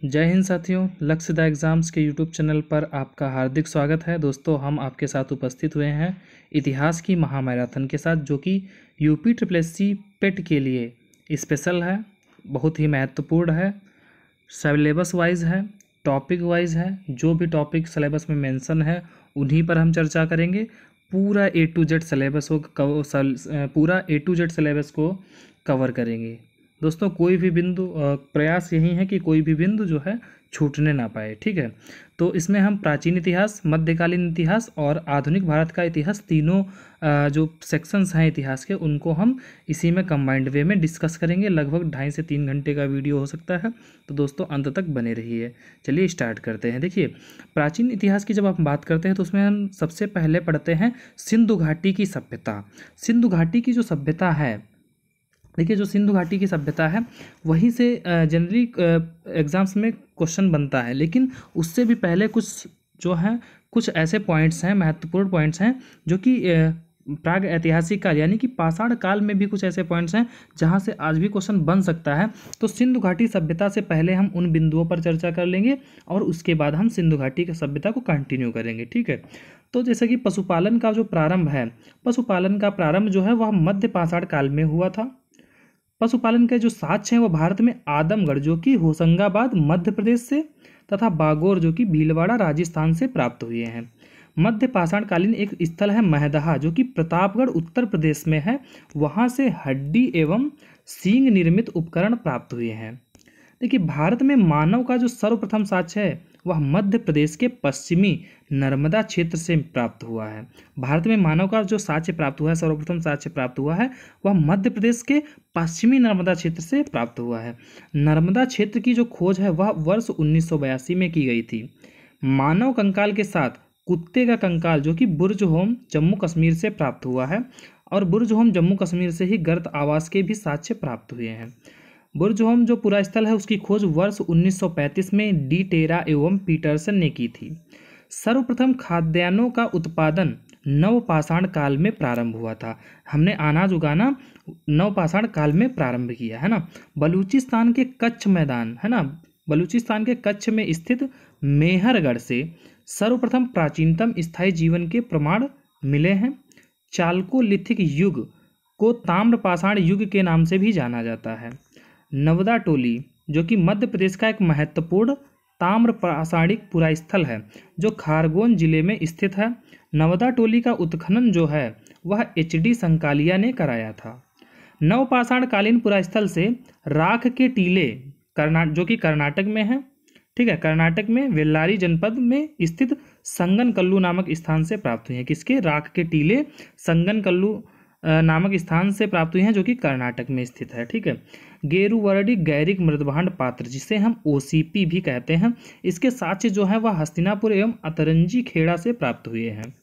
जय हिंद साथियों, लक्ष्यदा एग्ज़ाम्स के यूट्यूब चैनल पर आपका हार्दिक स्वागत है। दोस्तों, हम आपके साथ उपस्थित हुए हैं इतिहास की महामैराथन के साथ, जो कि यूपी SSC पेट के लिए स्पेशल है, बहुत ही महत्वपूर्ण है, सिलेबस वाइज है, टॉपिक वाइज है। जो भी टॉपिक सिलेबस में मेंशन है उन्हीं पर हम चर्चा करेंगे। पूरा A to Z सिलेबस को कवर करेंगे। दोस्तों, कोई भी बिंदु प्रयास यही है कि कोई भी बिंदु जो है छूटने ना पाए, ठीक है। तो इसमें हम प्राचीन इतिहास, मध्यकालीन इतिहास और आधुनिक भारत का इतिहास, तीनों जो सेक्शंस हैं इतिहास के, उनको हम इसी में कंबाइंड वे में डिस्कस करेंगे। लगभग 2.5 से 3 घंटे का वीडियो हो सकता है, तो दोस्तों अंत तक बने रहिए। चलिए स्टार्ट करते हैं। देखिए, प्राचीन इतिहास की जब हम बात करते हैं तो उसमें हम सबसे पहले पढ़ते हैं सिंधु घाटी की सभ्यता। सिंधु घाटी की जो सभ्यता है, देखिए, जो सिंधु घाटी की सभ्यता है वहीं से जनरली एग्जाम्स में क्वेश्चन बनता है, लेकिन उससे भी पहले कुछ ऐसे पॉइंट्स हैं, महत्वपूर्ण पॉइंट्स हैं, जो कि प्राग ऐतिहासिक काल यानी कि पाषाण काल में भी कुछ ऐसे पॉइंट्स हैं जहां से आज भी क्वेश्चन बन सकता है। तो सिंधु घाटी सभ्यता से पहले हम उन बिंदुओं पर चर्चा कर लेंगे और उसके बाद हम सिंधु घाटी की सभ्यता को कंटिन्यू करेंगे, ठीक है। तो जैसे कि पशुपालन का जो प्रारंभ है, पशुपालन का प्रारंभ जो है वह मध्य पाषाण काल में हुआ था। पशुपालन के जो साक्ष्य हैं वो भारत में आदमगढ़, जो कि होशंगाबाद मध्य प्रदेश से, तथा बागोर, जो कि भीलवाड़ा राजस्थान से प्राप्त हुए हैं। मध्य पाषाणकालीन एक स्थल है महदहा, जो कि प्रतापगढ़ उत्तर प्रदेश में है। वहाँ से हड्डी एवं सींग निर्मित उपकरण प्राप्त हुए हैं। देखिए, भारत में मानव का जो सर्वप्रथम साक्ष्य है वह मध्य प्रदेश के पश्चिमी नर्मदा क्षेत्र से प्राप्त हुआ है। भारत में मानव का जो साक्ष्य प्राप्त हुआ है, सर्वप्रथम साक्ष्य प्राप्त हुआ है, वह मध्य प्रदेश के पश्चिमी नर्मदा क्षेत्र से प्राप्त हुआ है। नर्मदा क्षेत्र की जो खोज है वह वर्ष 1982 में की गई थी। मानव कंकाल के साथ कुत्ते का कंकाल, जो कि बुर्जहोम जम्मू कश्मीर से प्राप्त हुआ है, और बुर्जहोम जम्मू कश्मीर से ही गर्त आवास के भी साक्ष्य प्राप्त हुए हैं। बुर्जहोम जो पूरा स्थल है उसकी खोज वर्ष 1935 में डी टेरा एवं पीटरसन ने की थी। सर्वप्रथम खाद्यान्नों का उत्पादन नवपाषाण काल में प्रारंभ हुआ था। हमने अनाज उगाना नवपाषाण काल में प्रारंभ किया है ना। बलूचिस्तान के कच्छ मैदान है ना, बलूचिस्तान के कच्छ में स्थित मेहरगढ़ से सर्वप्रथम प्राचीनतम स्थायी जीवन के प्रमाण मिले हैं। चालकोलिथिक युग को ताम्रपाषाण युग के नाम से भी जाना जाता है। नवदा टोली, जो कि मध्य प्रदेश का एक महत्वपूर्ण ताम्रपाषाणिक पुरास्थल है, जो खारगोन जिले में स्थित है। नवदा टोली का उत्खनन जो है वह HD संकालिया ने कराया था। नवपाषाण कालीन पुरास्थल से राख के टीले, जो कि कर्नाटक में है, ठीक है, कर्नाटक में वेल्लारी जनपद में स्थित संगनकल्लू नामक स्थान से प्राप्त हुए हैं। किसके? राख के टीले संगनकल्लू नामक स्थान से प्राप्त हुए हैं, जो कि कर्नाटक में स्थित है, ठीक है। गेरुवर्डी गैरिक मृदभांड पात्र, जिसे हम OCP भी कहते हैं, इसके साक्ष्य जो है वह हस्तिनापुर एवं अतरंजी खेड़ा से प्राप्त हुए हैं।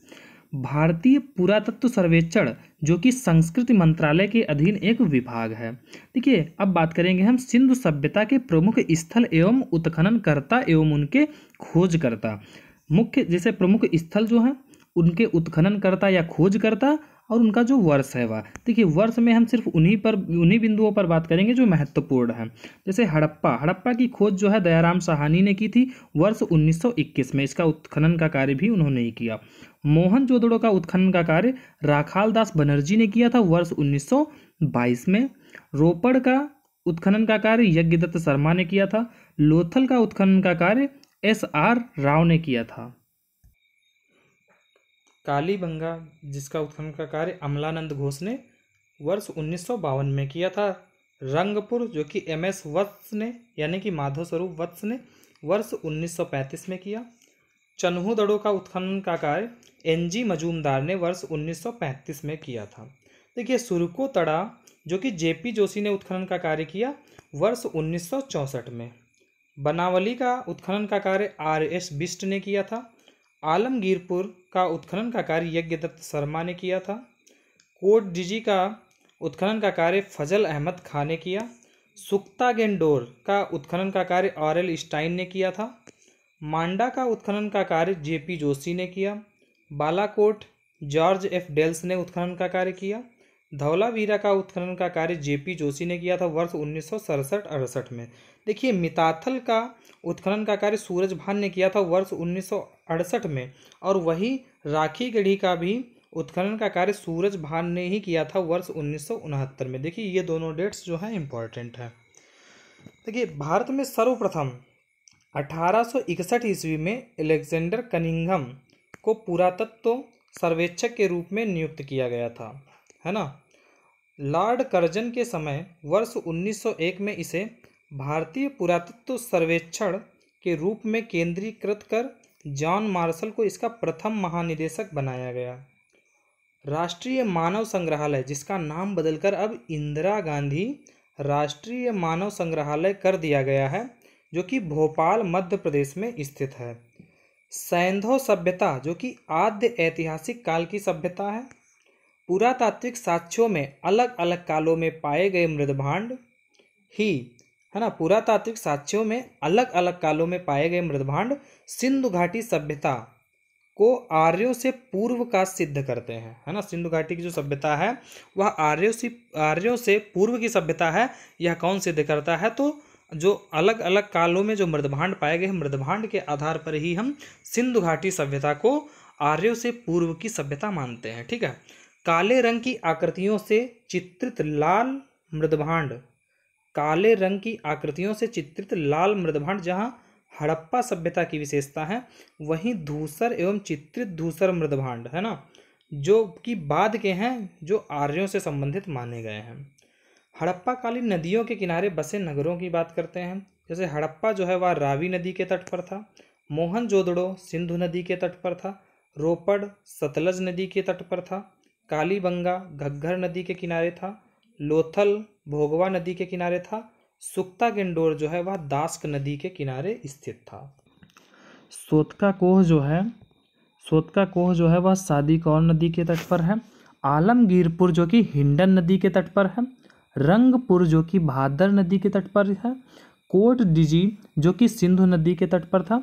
भारतीय पुरातत्व सर्वेक्षण, जो कि संस्कृति मंत्रालय के अधीन एक विभाग है। देखिए, अब बात करेंगे हम सिंधु सभ्यता के प्रमुख स्थल एवं उत्खननकर्ता एवं उनके खोजकर्ता। मुख्य जैसे प्रमुख स्थल जो हैं उनके उत्खननकर्ता या खोजकर्ता और उनका जो वर्ष है वह। देखिए, वर्ष में हम सिर्फ उन्हीं बिंदुओं पर बात करेंगे जो महत्वपूर्ण है। जैसे हड़प्पा की खोज जो है दयाराम साहनी ने की थी वर्ष 1921 में। इसका उत्खनन का कार्य भी उन्होंने ही किया। मोहनजोदड़ो का उत्खनन का कार्य राखाल दास बनर्जी ने किया था वर्ष 1922 में। रोपड़ का उत्खनन का कार्य यज्ञदत्त शर्मा ने किया था। लोथल का उत्खनन का कार्य SR राव ने किया था। कालीबंगा, जिसका उत्खनन का कार्य अमलानंद घोष ने वर्ष 1952 में किया था। रंगपुर, जो कि MS वत्स ने यानी कि माधव स्वरूप वत्स ने वर्ष 1935 में किया। चन्हूदड़ो का उत्खनन का कार्य NG मजूमदार ने वर्ष 1935 में किया था। देखिए, सुरकोतड़ा, जो कि JP जोशी ने उत्खनन का कार्य किया वर्ष 1964 में। बनावली का उत्खनन का कार्य RS बिष्ट ने किया था। आलमगीरपुर का उत्खनन का कार्य यज्ञदत्त शर्मा ने किया था। कोटडिजी का उत्खनन का कार्य फजल अहमद खान ने किया। सुक्तागेंडोर का उत्खनन का कार्य RL स्टाइन ने किया था। मांडा का उत्खनन का कार्य JP जोशी ने किया। बालाकोट जॉर्ज F डेल्स ने उत्खनन का कार्य किया। धौलावीरा का उत्खनन का कार्य JP जोशी ने किया था वर्ष 1967-68 में। देखिए मिताथल का उत्खनन का कार्य सूरजभान ने किया था वर्ष 1968 में, और वही राखीगढ़ी का भी उत्खनन का कार्य सूरजभान ने ही किया था वर्ष 1969 में। देखिए ये दोनों डेट्स जो हैं इम्पॉर्टेंट है। देखिए भारत में सर्वप्रथम 1861 ईस्वी में अलेक्जेंडर कनिंघम को पुरातत्व सर्वेक्षक के रूप में नियुक्त किया गया था, है ना। लॉर्ड कर्जन के समय वर्ष 1901 में इसे भारतीय पुरातत्व सर्वेक्षण के रूप में केंद्रीकृत कर जॉन मार्शल को इसका प्रथम महानिदेशक बनाया गया। राष्ट्रीय मानव संग्रहालय, जिसका नाम बदलकर अब इंदिरा गांधी राष्ट्रीय मानव संग्रहालय कर दिया गया है, जो कि भोपाल मध्य प्रदेश में स्थित है। सैंधव सभ्यता, जो कि आद्य ऐतिहासिक काल की सभ्यता है। पुरातात्विक साक्ष्यों में अलग अलग कालों में पाए गए मृदभांड ही, है ना, पुरातात्विक साक्ष्यों में अलग अलग कालों में पाए गए मृदभांड सिंधु घाटी सभ्यता को आर्यों से पूर्व का सिद्ध करते हैं, है ना। सिंधु घाटी की जो सभ्यता है वह आर्यों से पूर्व की सभ्यता है। यह कौन सिद्ध करता है? तो जो अलग अलग कालों में जो मृदभांड पाए गए, मृदभांड के आधार पर ही हम सिंधु घाटी सभ्यता को आर्यों से पूर्व की सभ्यता मानते हैं। ठीक है। काले रंग की आकृतियों से चित्रित लाल मृदभांड, काले रंग की आकृतियों से चित्रित लाल मृदभांड जहां हड़प्पा सभ्यता की विशेषता है, वहीं धूसर एवं चित्रित धूसर मृदभांड, है ना, जो कि बाद के हैं, जो आर्यों से संबंधित माने गए हैं। हड़प्पा कालीन नदियों के किनारे बसे नगरों की बात करते हैं। जैसे हड़प्पा जो है वह रावी नदी के तट पर था, मोहनजोदड़ो सिंधु नदी के तट पर था, रोपड़ सतलज नदी के तट पर था, कालीबंगा घग्घर नदी के किनारे था, लोथल भोगवा नदी के किनारे था, सुक्ता गेंडोर जो है वह दास्क नदी के किनारे स्थित था। सोतका कोह जो है वह सादीकौर नदी के तट पर है। आलमगीरपुर जो कि हिंडन नदी के तट पर है। रंगपुर जो कि भादर नदी के तट पर है। कोट डिजी जो कि सिंधु नदी के तट पर था।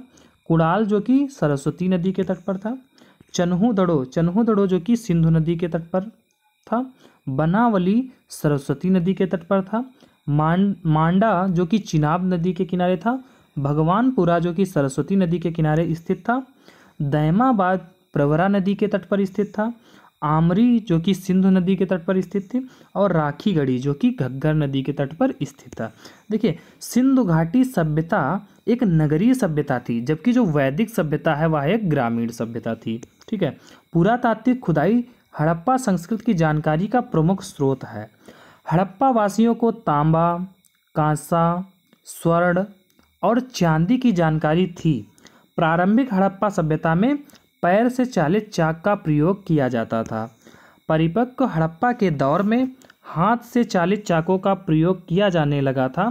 कुड़ाल जो कि सरस्वती नदी के तट पर था। चन्हू दड़ो जो कि सिंधु नदी के तट पर था। बनावली सरस्वती नदी के तट पर था। मांडा जो कि चिनाब नदी के किनारे था। भगवानपुरा जो कि सरस्वती नदी के किनारे स्थित था। दैमाबाद प्रवरा नदी के तट पर स्थित था। आमरी जो कि सिंधु नदी के तट पर स्थित थी। और राखीगढ़ी जो कि घग्गर नदी के तट पर स्थित था। देखिए सिंधु घाटी सभ्यता एक नगरीय सभ्यता थी, जबकि जो वैदिक सभ्यता है वह एक ग्रामीण सभ्यता थी। ठीक है। पुरातात्विक खुदाई हड़प्पा संस्कृति की जानकारी का प्रमुख स्रोत है। हड़प्पा वासियों को तांबा, कांसा, स्वर्ण और चांदी की जानकारी थी। प्रारंभिक हड़प्पा सभ्यता में पैर से चालित चाक का प्रयोग किया जाता था। परिपक्व हड़प्पा के दौर में हाथ से चालित चाकों का प्रयोग किया जाने लगा था।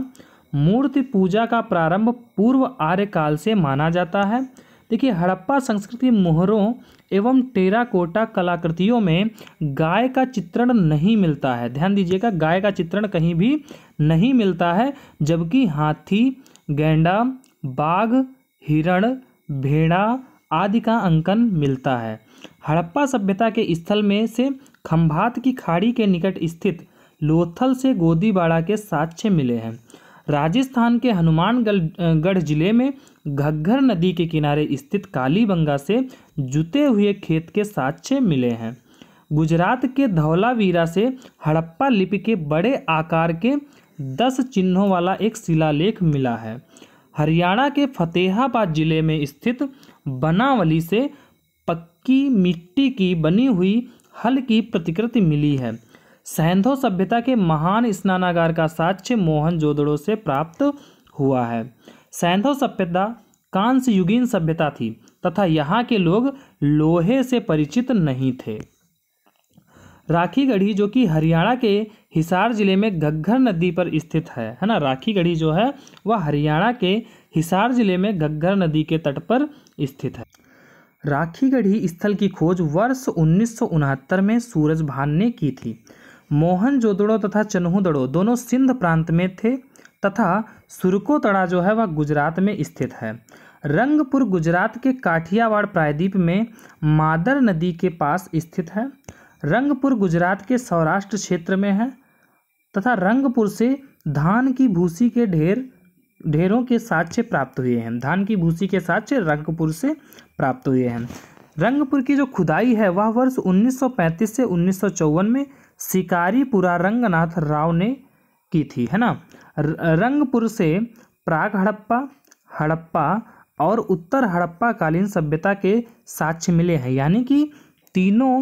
मूर्ति पूजा का प्रारंभ पूर्व आर्य काल से माना जाता है। देखिए हड़प्पा संस्कृति मोहरों एवं टेराकोटा कलाकृतियों में गाय का चित्रण नहीं मिलता है। ध्यान दीजिएगा, गाय का चित्रण कहीं भी नहीं मिलता है, जबकि हाथी, गैंडा, बाघ, हिरण, भेड़ा आदि का अंकन मिलता है। हड़प्पा सभ्यता के स्थल में से खंभात की खाड़ी के निकट स्थित लोथल से गोदीबाड़ा के साक्ष्य मिले हैं। राजस्थान के हनुमानगढ़ जिले में घग्घर नदी के किनारे स्थित कालीबंगा से जुते हुए खेत के साक्ष्य मिले हैं। गुजरात के धौलावीरा से हड़प्पा लिपि के बड़े आकार के 10 चिन्हों वाला एक शिलालेख मिला है। हरियाणा के फतेहाबाद जिले में स्थित बनावली से पक्की मिट्टी की बनी हुई हल की प्रतिकृति मिली है। सैंधव सभ्यता के महान स्नानागार का साक्ष्य मोहनजोदड़ो से प्राप्त हुआ है। सैंधव सभ्यता कांस्य युगीन सभ्यता थी तथा यहाँ के लोग लोहे से परिचित नहीं थे। राखीगढ़ी जो कि हरियाणा के हिसार जिले में घग्घर नदी पर स्थित है ना। राखीगढ़ी जो है वह हरियाणा के हिसार जिले में घग्घर नदी के तट पर स्थित है। राखीगढ़ी स्थल की खोज वर्ष 1969 में सूरजभान ने की थी। मोहनजोदड़ो तथा चन्हूदड़ो दोनों सिंध प्रांत में थे तथा सुरकोतड़ा जो है वह गुजरात में स्थित है। रंगपुर गुजरात के काठियावाड़ प्रायद्वीप में मादर नदी के पास स्थित है। रंगपुर गुजरात के सौराष्ट्र क्षेत्र में है तथा रंगपुर से धान की भूसी के ढेर ढेरों के साक्ष्य प्राप्त हुए हैं। धान की भूसी के साक्ष्य रंगपुर से प्राप्त हुए हैं। रंगपुर की जो खुदाई है वह वर्ष 1935 से 1954 में शिकारीपुरा रंगनाथ राव ने की थी, है ना। रंगपुर से प्राग हड़प्पा, हड़प्पा और उत्तर हड़प्पा कालीन सभ्यता के साक्ष्य मिले हैं, यानी कि तीनों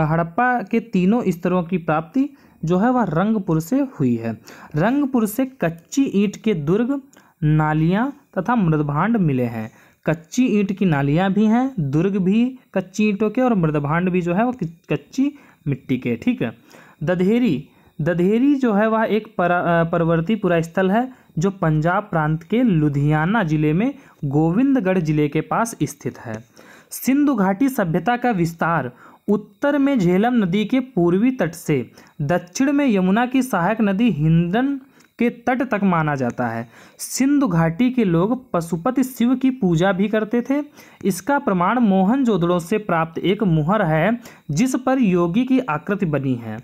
हड़प्पा के तीनों स्तरों की प्राप्ति जो है वह रंगपुर से हुई है। रंगपुर से कच्ची ईंट के दुर्ग, नालियाँ तथा मृदभांड मिले हैं। कच्ची ईंट की नालियाँ भी हैं, दुर्ग भी कच्ची ईंटों के और मृदभांड भी जो है वो कच्ची मिट्टी के, ठीक है। दधेरी जो है वह एक परवर्ती पुरा स्थल है जो पंजाब प्रांत के लुधियाना जिले में गोविंदगढ़ जिले के पास स्थित है। सिंधु घाटी सभ्यता का विस्तार उत्तर में झेलम नदी के पूर्वी तट से दक्षिण में यमुना की सहायक नदी हिंडन के तट तक माना जाता है। सिंधु घाटी के लोग पशुपति शिव की पूजा भी करते थे। इसका प्रमाण मोहनजोदड़ो से प्राप्त एक मुहर है जिस पर योगी की आकृति बनी है।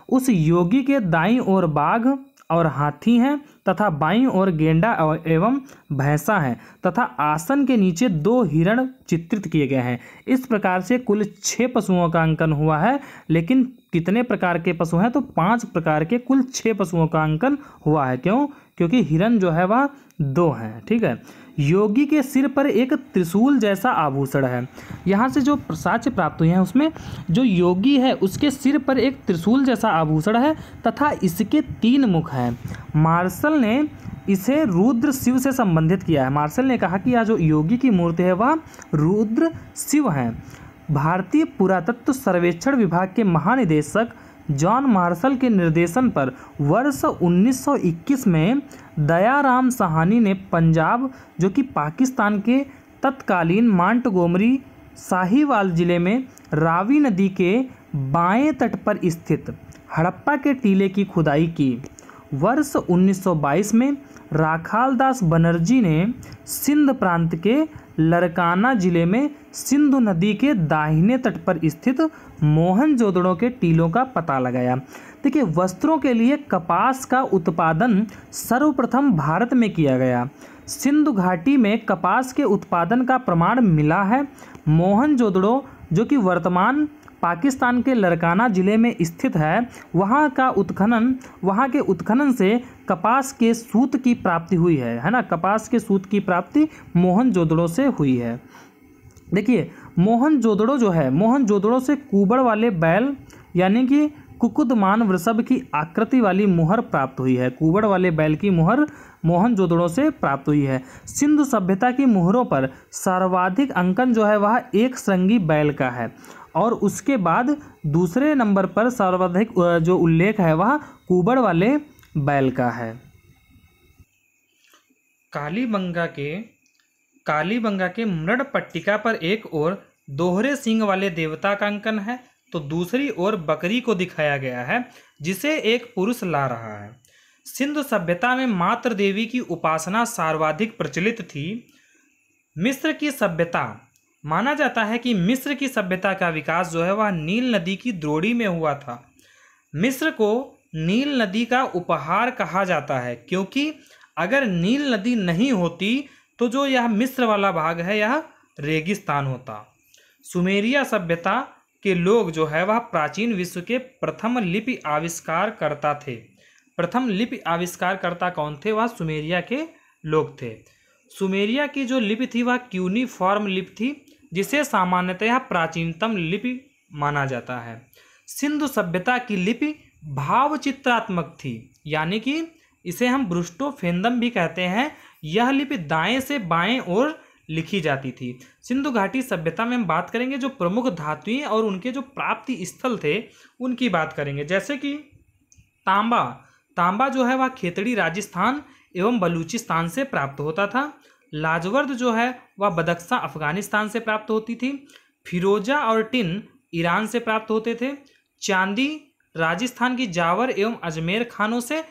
उस योगी के दाईं ओर बाघ और हाथी हैं तथा बाईं ओर गेंडा एवं भैंसा हैं तथा आसन के नीचे 2 हिरण चित्रित किए गए हैं। इस प्रकार से कुल 6 पशुओं का अंकन हुआ है, लेकिन कितने प्रकार के पशु हैं तो 5 प्रकार के कुल 6 पशुओं का अंकन हुआ है। क्यों? क्योंकि हिरण जो है वह 2 हैं, ठीक है। योगी के सिर पर एक त्रिशूल जैसा आभूषण है। यहाँ से जो साक्ष्य प्राप्त हुए हैं उसमें जो योगी है उसके सिर पर एक त्रिशूल जैसा आभूषण है तथा इसके 3 मुख हैं। मार्शल ने इसे रुद्र शिव से संबंधित किया है। मार्शल ने कहा कि यह जो योगी की मूर्ति है वह रुद्र शिव हैं। भारतीय पुरातत्व सर्वेक्षण विभाग के महानिदेशक जॉन मार्शल के निर्देशन पर वर्ष 1921 में दयाराम साहनी ने पंजाब जो कि पाकिस्तान के तत्कालीन मांटगोमरी साहिवाल जिले में रावी नदी के बाएं तट पर स्थित हड़प्पा के टीले की खुदाई की। वर्ष 1922 में राखालदास बनर्जी ने सिंध प्रांत के लरकाना जिले में सिंधु नदी के दाहिने तट पर स्थित मोहनजोदड़ो के टीलों का पता लगाया। देखिए, वस्त्रों के लिए कपास का उत्पादन सर्वप्रथम भारत में किया गया। सिंधु घाटी में कपास के उत्पादन का प्रमाण मिला है। मोहनजोदड़ो जो कि वर्तमान पाकिस्तान के लरकाना जिले में स्थित है, वहाँ के उत्खनन से कपास के सूत की प्राप्ति हुई है ना। कपास के सूत की प्राप्ति मोहनजोदड़ो से हुई है। देखिए, मोहनजोदड़ो जो है, मोहनजोदड़ो से कुबड़ वाले बैल यानी कि कुकुदमान वृषभ की आकृति वाली मुहर प्राप्त हुई है। कुबड़ वाले बैल की मुहर मोहनजोदड़ो से प्राप्त हुई है। सिंधु सभ्यता की मुहरों पर सर्वाधिक अंकन जो है वह एक श्रृंगी बैल का है और उसके बाद दूसरे नंबर पर सर्वाधिक जो उल्लेख है वह कुबड़ वाले बैल का है। कालीबंगा के मृड पट्टिका पर एक ओर दोहरे सींग वाले देवता का अंकन है तो दूसरी ओर बकरी को दिखाया गया है जिसे एक पुरुष ला रहा है। सिंधु सभ्यता में मातृ देवी की उपासना सर्वाधिक प्रचलित थी। मिस्र की सभ्यता माना जाता है कि मिस्र की सभ्यता का विकास जो है वह नील नदी की द्रोणी में हुआ था। मिस्र को नील नदी का उपहार कहा जाता है क्योंकि अगर नील नदी नहीं होती तो जो यह मिस्र वाला भाग है यह रेगिस्तान होता। सुमेरिया सभ्यता के लोग जो है वह प्राचीन विश्व के प्रथम लिपि आविष्कारकर्ता थे। प्रथम लिपि आविष्कारकर्ता कौन थे? वह सुमेरिया के लोग थे। सुमेरिया की जो लिपि थी वह क्यूनिफॉर्म लिपि थी जिसे सामान्यतः प्राचीनतम लिपि माना जाता है। सिंधु सभ्यता की लिपि भावचित्रात्मक थी, यानी कि इसे हम ब्रुष्टोफेंदम भी कहते हैं। यह लिपि दाएं से बाएं ओर लिखी जाती थी। सिंधु घाटी सभ्यता में हम बात करेंगे जो प्रमुख धातुएं और उनके जो प्राप्ति स्थल थे उनकी बात करेंगे, जैसे कि तांबा जो है वह खेतड़ी राजस्थान एवं बलूचिस्तान से प्राप्त होता था। लाजवर्द जो है वह बदख्शां अफगानिस्तान से प्राप्त होती थी। फिरोजा और टिन ईरान से प्राप्त होते थे। चांदी राजस्थान की जावर एवं अजमेर खानों से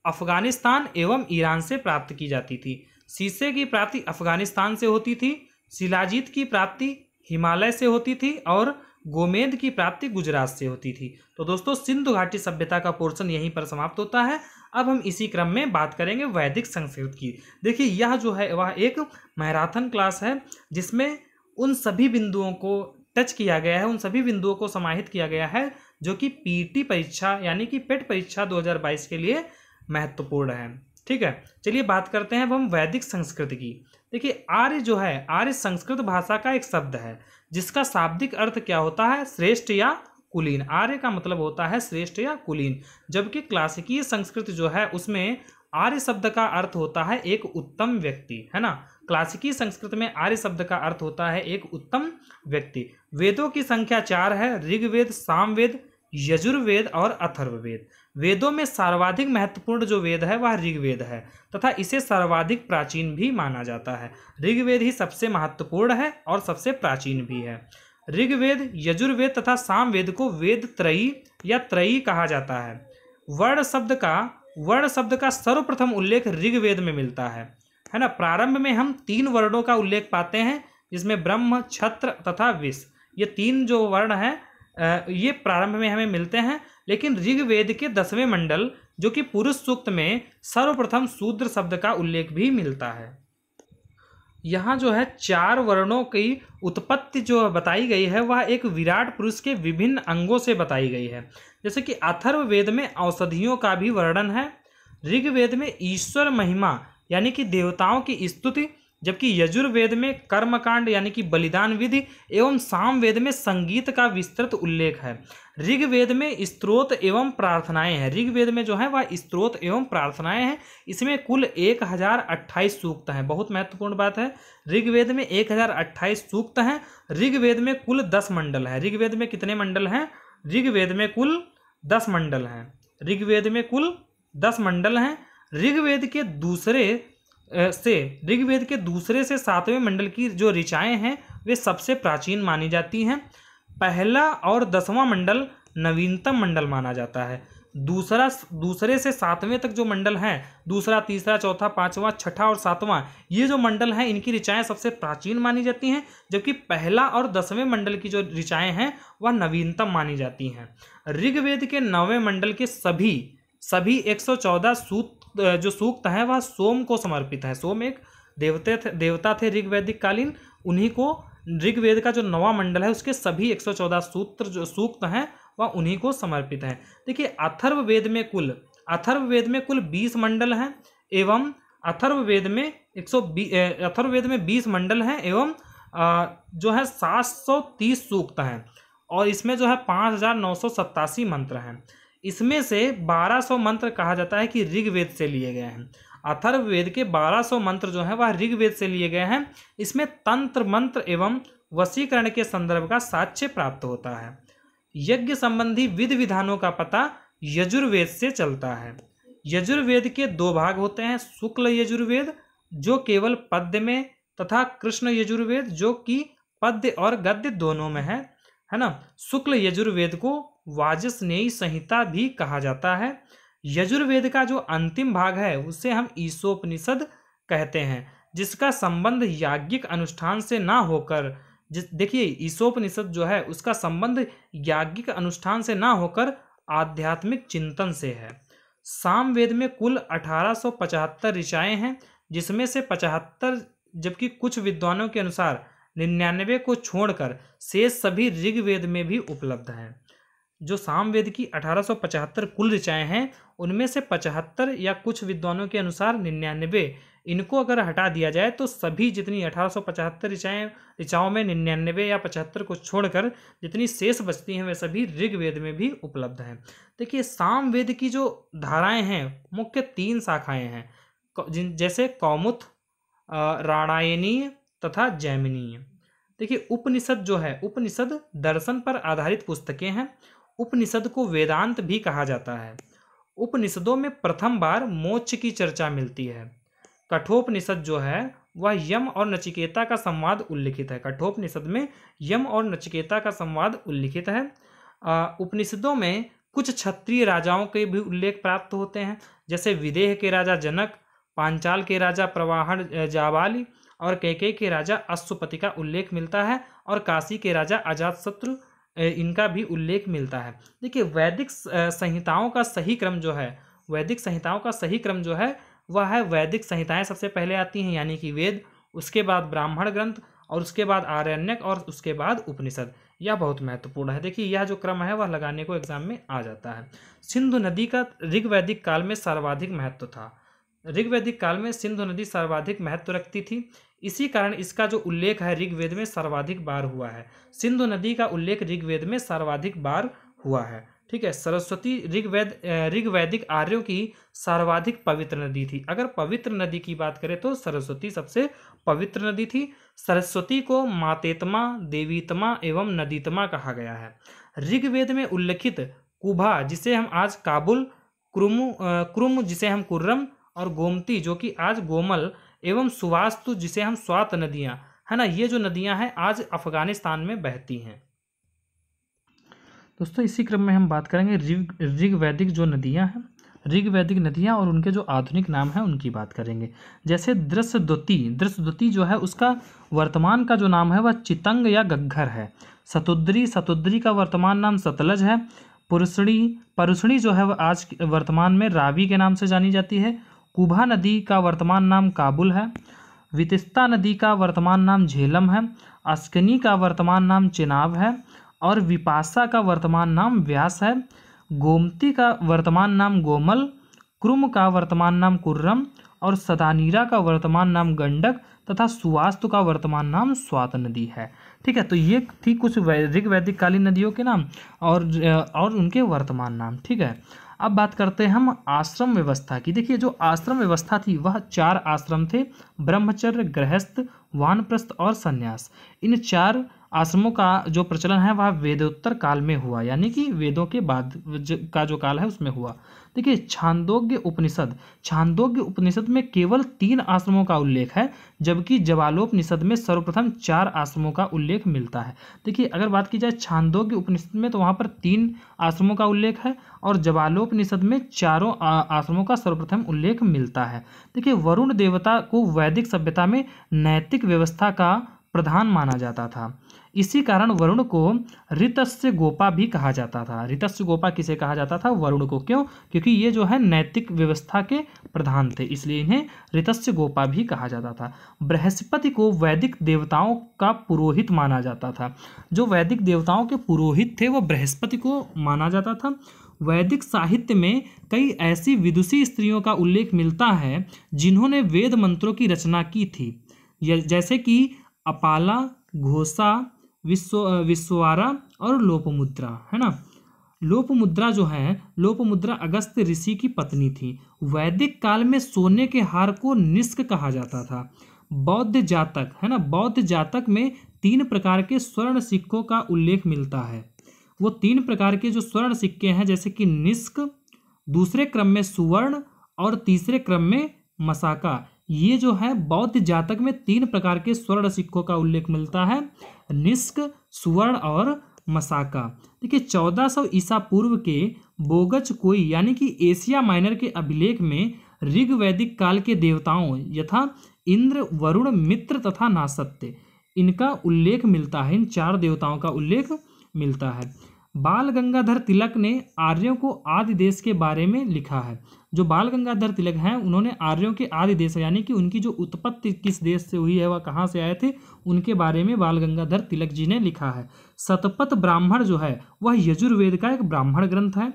अफगानिस्तान एवं ईरान से प्राप्त की जाती थी। शीशे की प्राप्ति अफगानिस्तान से होती थी। शिलाजीत की प्राप्ति हिमालय से होती थी और गोमेद की प्राप्ति गुजरात से होती थी। तो दोस्तों, सिंधु घाटी सभ्यता का पोर्शन यहीं पर समाप्त होता है। अब हम इसी क्रम में बात करेंगे वैदिक संस्कृत की। देखिए यह जो है वह एक मैराथन क्लास है जिसमें उन सभी बिंदुओं को टच किया गया है, उन सभी बिंदुओं को समाहित किया गया है जो कि पीटी परीक्षा यानी कि पेट परीक्षा 2022 के लिए महत्वपूर्ण है। ठीक है, चलिए बात करते हैं अब हम वैदिक संस्कृति की। देखिए आर्य जो है, आर्य संस्कृत भाषा का एक शब्द है जिसका शाब्दिक अर्थ क्या होता है, श्रेष्ठ या कुलीन। आर्य का मतलब होता है श्रेष्ठ या कुलीन, जबकि क्लासिकीय संस्कृत जो है उसमें आर्य शब्द का अर्थ होता है एक उत्तम व्यक्ति, है ना। क्लासिकी संस्कृत में आर्य शब्द का अर्थ होता है एक उत्तम व्यक्ति। वेदों की संख्या 4 है, ऋग्वेद, सामवेद, यजुर्वेद और अथर्ववेद। वेदों में सर्वाधिक महत्वपूर्ण जो वेद है वह ऋग्वेद है तथा इसे सर्वाधिक प्राचीन भी माना जाता है। ऋग्वेद ही सबसे महत्वपूर्ण है और सबसे प्राचीन भी है। ऋग्वेद, यजुर्वेद तथा सामवेद को वेद त्रयी या त्रयी कहा जाता है। वर्ण शब्द का सर्वप्रथम उल्लेख ऋग्वेद में मिलता है ना। प्रारंभ में हम 3 वर्णों का उल्लेख पाते हैं जिसमें ब्रह्म, क्षत्र तथा विश्व, ये 3 जो वर्ण हैं ये प्रारंभ में हमें मिलते हैं। लेकिन ऋग्वेद के 10वें मंडल जो कि पुरुष सूक्त में सर्वप्रथम शूद्र शब्द का उल्लेख भी मिलता है। यहाँ जो है 4 वर्णों की उत्पत्ति जो बताई गई है वह एक विराट पुरुष के विभिन्न अंगों से बताई गई है। जैसे कि अथर्ववेद में औषधियों का भी वर्णन है, ऋग्वेद में ईश्वर महिमा यानी कि देवताओं की स्तुति, जबकि यजुर्वेद में कर्मकांड यानी कि बलिदान विधि एवं सामवेद में संगीत का विस्तृत उल्लेख है। ऋग्वेद में स्तोत्र एवं प्रार्थनाएं हैं, ऋग्वेद में जो है वह स्तोत्र एवं प्रार्थनाएं हैं। इसमें कुल 1028 सूक्त हैं। बहुत महत्वपूर्ण बात है, ऋग्वेद में 1028 सूक्त हैं। ऋग्वेद में कुल 10 मंडल है। ऋग्वेद में कितने मंडल हैं? ऋग्वेद में कुल 10 मंडल हैं। ऋग्वेद में कुल 10 मंडल हैं। ऋग्वेद के दूसरे से 7वें मंडल की जो ऋचाएं हैं वे सबसे प्राचीन मानी जाती हैं। पहला और 10वां मंडल नवीनतम मंडल माना जाता है। दूसरे से 7वें तक जो मंडल हैं, दूसरा, तीसरा, चौथा, 5वां, 6ठा और 7वां, ये जो मंडल हैं इनकी ऋचाएं सबसे प्राचीन मानी जाती हैं, जबकि पहला और 10वें मंडल की जो ऋचाएं हैं वह नवीनतम मानी जाती हैं। ऋग्वेद के 9वें मंडल के सभी 114 सूक्त हैं वह सोम को समर्पित है। सोम एक देवता थे ऋग्वैदिक कालीन, उन्हीं को ऋग्वेद का जो 9वां मंडल है उसके सभी 114 सूक्त हैं वह उन्हीं को समर्पित हैं। देखिए अथर्ववेद में कुल 20 मंडल हैं एवं अथर्ववेद में 20 मंडल हैं एवं जो है 730 सूक्त हैं और इसमें जो है 5987 मंत्र हैं। इसमें से 1200 मंत्र कहा जाता है कि ऋग्वेद से लिए गए हैं। अथर्ववेद के 1200 मंत्र जो हैं वह ऋग्वेद से लिए गए हैं। इसमें तंत्र मंत्र एवं वशीकरण के संदर्भ का साक्ष्य प्राप्त होता है। यज्ञ संबंधी विधि विधानों का पता यजुर्वेद से चलता है। यजुर्वेद के 2 भाग होते हैं, शुक्ल यजुर्वेद जो केवल पद्य में तथा कृष्ण यजुर्वेद जो कि पद्य और गद्य दोनों में है ना। शुक्ल यजुर्वेद को वाजसनेयी संहिता भी कहा जाता है। यजुर्वेद का जो अंतिम भाग है उसे हम ईशोपनिषद कहते हैं, जिसका संबंध याज्ञिक अनुष्ठान से ना होकर, देखिए ईशोपनिषद जो है उसका संबंध याज्ञिक अनुष्ठान से ना होकर आध्यात्मिक चिंतन से है। सामवेद में कुल 1875 ऋचाएं हैं, जिसमें से 75, जबकि कुछ विद्वानों के अनुसार 99 को छोड़कर शेष सभी ऋग्वेद में भी उपलब्ध हैं। जो सामवेद की 1875 कुल ऋचाएं हैं उनमें से 75 या कुछ विद्वानों के अनुसार 99, इनको अगर हटा दिया जाए तो सभी जितनी 1875 ऋचाओं में 99 या 75 को छोड़कर जितनी शेष बचती हैं वे सभी ऋग्वेद में भी उपलब्ध हैं। देखिए सामवेद की जो धाराएं हैं मुख्य 3 शाखाएं हैं, जैसे कौमुद, राणायनीय तथा जैमिनीय। देखिए उपनिषद जो है, उपनिषद दर्शन पर आधारित पुस्तकें हैं। उपनिषद को वेदांत भी कहा जाता है। उपनिषदों में प्रथम बार मोक्ष की चर्चा मिलती है। कठोपनिषद जो है वह यम और नचिकेता का संवाद उल्लिखित है। कठोपनिषद में यम और नचिकेता का संवाद उल्लिखित है। उपनिषदों में कुछ क्षत्रिय राजाओं के भी उल्लेख प्राप्त होते हैं, जैसे विदेह के राजा जनक, पांचाल के राजा प्रवाहन जाबाली और कैकेयी के राजा अश्वपति का उल्लेख मिलता है और काशी के राजा अजातशत्रु इनका भी उल्लेख मिलता है। देखिए वैदिक संहिताओं का सही क्रम जो है वैदिक संहिताओं का सही क्रम जो है वह है वैदिक संहिताएं सबसे पहले आती हैं, यानी कि वेद, उसके बाद ब्राह्मण ग्रंथ, और उसके बाद आरण्यक, और उसके बाद उपनिषद। यह बहुत महत्वपूर्ण है। देखिए यह जो क्रम है वह लगाने को एग्जाम में आ जाता है। सिंधु नदी का ऋग्वैदिक काल में सर्वाधिक महत्व था। ऋग्वैदिक काल में सिंधु नदी सर्वाधिक महत्व रखती थी, इसी कारण इसका जो उल्लेख है ऋग्वेद में सर्वाधिक बार हुआ है। सिंधु नदी का उल्लेख ऋग्वेद में सर्वाधिक बार हुआ है। ठीक है, सरस्वती ऋग्वैदिक आर्यों की सर्वाधिक पवित्र नदी थी। अगर पवित्र नदी की बात करें तो सरस्वती सबसे पवित्र नदी थी। सरस्वती को मातेत्मा, देवीत्मा एवं नदीत्मा कहा गया है। ऋग्वेद में उल्लिखित कुभा जिसे हम आज काबुल, क्रुम जिसे हम कुर्रम, और गोमती जो कि आज गोमल, एवं सुवास्तु जिसे हम स्वात नदियां, है ना, ये जो नदियां हैं आज अफगानिस्तान में बहती हैं। दोस्तों इसी क्रम में हम बात करेंगे ऋग्वैदिक जो नदियां हैं, ऋग्वैदिक नदियां और उनके जो आधुनिक नाम हैं उनकी बात करेंगे। जैसे दृश्यद्वती जो है उसका वर्तमान का जो नाम है वह चितंग या गग्घर है। सतुद्री का वर्तमान नाम सतलज है। परुष्णी जो है वह आज वर्तमान में रावी के नाम से जानी जाती है। कुभा नदी का वर्तमान नाम काबुल है। वितिस्ता नदी का वर्तमान नाम झेलम है। अस्कनी का वर्तमान नाम चेनाब है, और विपासा का वर्तमान नाम व्यास है। गोमती का वर्तमान नाम गोमल, क्रुम का वर्तमान नाम कुर्रम, और सदानीरा का वर्तमान नाम गंडक, तथा सुवास्तु का वर्तमान नाम स्वात नदी है। ठीक है, तो ये थी कुछ ऋग्वैदिक कालीन नदियों के नाम और उनके वर्तमान नाम। ठीक है, अब बात करते हैं हम आश्रम व्यवस्था की। देखिए जो आश्रम व्यवस्था थी वह 4 आश्रम थे, ब्रह्मचर्य, गृहस्थ, वानप्रस्थ और संन्यास। इन 4 आश्रमों का जो प्रचलन है वह वेदोत्तर काल में हुआ, यानी कि वेदों के बाद का जो काल है उसमें हुआ। देखिए छांदोग्य उपनिषद में केवल 3 आश्रमों का उल्लेख है, जबकि जवालोपनिषद में सर्वप्रथम 4 आश्रमों का उल्लेख मिलता है। देखिए अगर बात की जाए छांदोग्य उपनिषद में तो वहाँ पर 3 आश्रमों का उल्लेख है, और जवालोपनिषद में 4 आश्रमों का सर्वप्रथम उल्लेख मिलता है। देखिए वरुण देवता को वैदिक सभ्यता में नैतिक व्यवस्था का प्रधान माना जाता था। इसी कारण वरुण को ऋतस्य गोपा भी कहा जाता था। ऋतस्य गोपा किसे कहा जाता था? वरुण को। क्यों? क्योंकि ये जो है नैतिक व्यवस्था के प्रधान थे, इसलिए इन्हें ऋतस्य गोपा भी कहा जाता था। बृहस्पति को वैदिक देवताओं का पुरोहित माना जाता था। जो वैदिक देवताओं के पुरोहित थे वो बृहस्पति को माना जाता था। वैदिक साहित्य में कई ऐसी विदुषी स्त्रियों का उल्लेख मिलता है जिन्होंने वेद मंत्रों की रचना की थी, जैसे कि अपाला, घोषा, विश्वारा और लोपमुद्रा, है ना। लोपमुद्रा अगस्त्य ऋषि की पत्नी थी। वैदिक काल में सोने के हार को निष्क कहा जाता था। बौद्ध जातक, है ना, बौद्ध जातक में 3 प्रकार के स्वर्ण सिक्कों का उल्लेख मिलता है। वो 3 प्रकार के जो स्वर्ण सिक्के हैं, जैसे कि निष्क, दूसरे क्रम में सुवर्ण और तीसरे क्रम में मसाका। ये जो है बौद्ध जातक में 3 प्रकार के स्वर्ण सिक्कों का उल्लेख मिलता है, निष्क, सुवर्ण और मसाका। देखिए 1400 ईसा पूर्व के बोगच कोई यानी कि एशिया माइनर के अभिलेख में ऋग्वैदिक काल के देवताओं यथा इंद्र, वरुण, मित्र तथा नासत्य, इनका उल्लेख मिलता है। इन 4 देवताओं का उल्लेख मिलता है। बाल गंगाधर तिलक ने आर्यों को आदि देश के बारे में लिखा है। जो बाल गंगाधर तिलक हैं उन्होंने आर्यों के आदि देश यानी कि उनकी जो उत्पत्ति किस देश से हुई है, वह कहाँ से आए थे, उनके बारे में बाल गंगाधर तिलक जी ने लिखा है। शतपथ ब्राह्मण जो है वह यजुर्वेद का एक ब्राह्मण ग्रंथ है।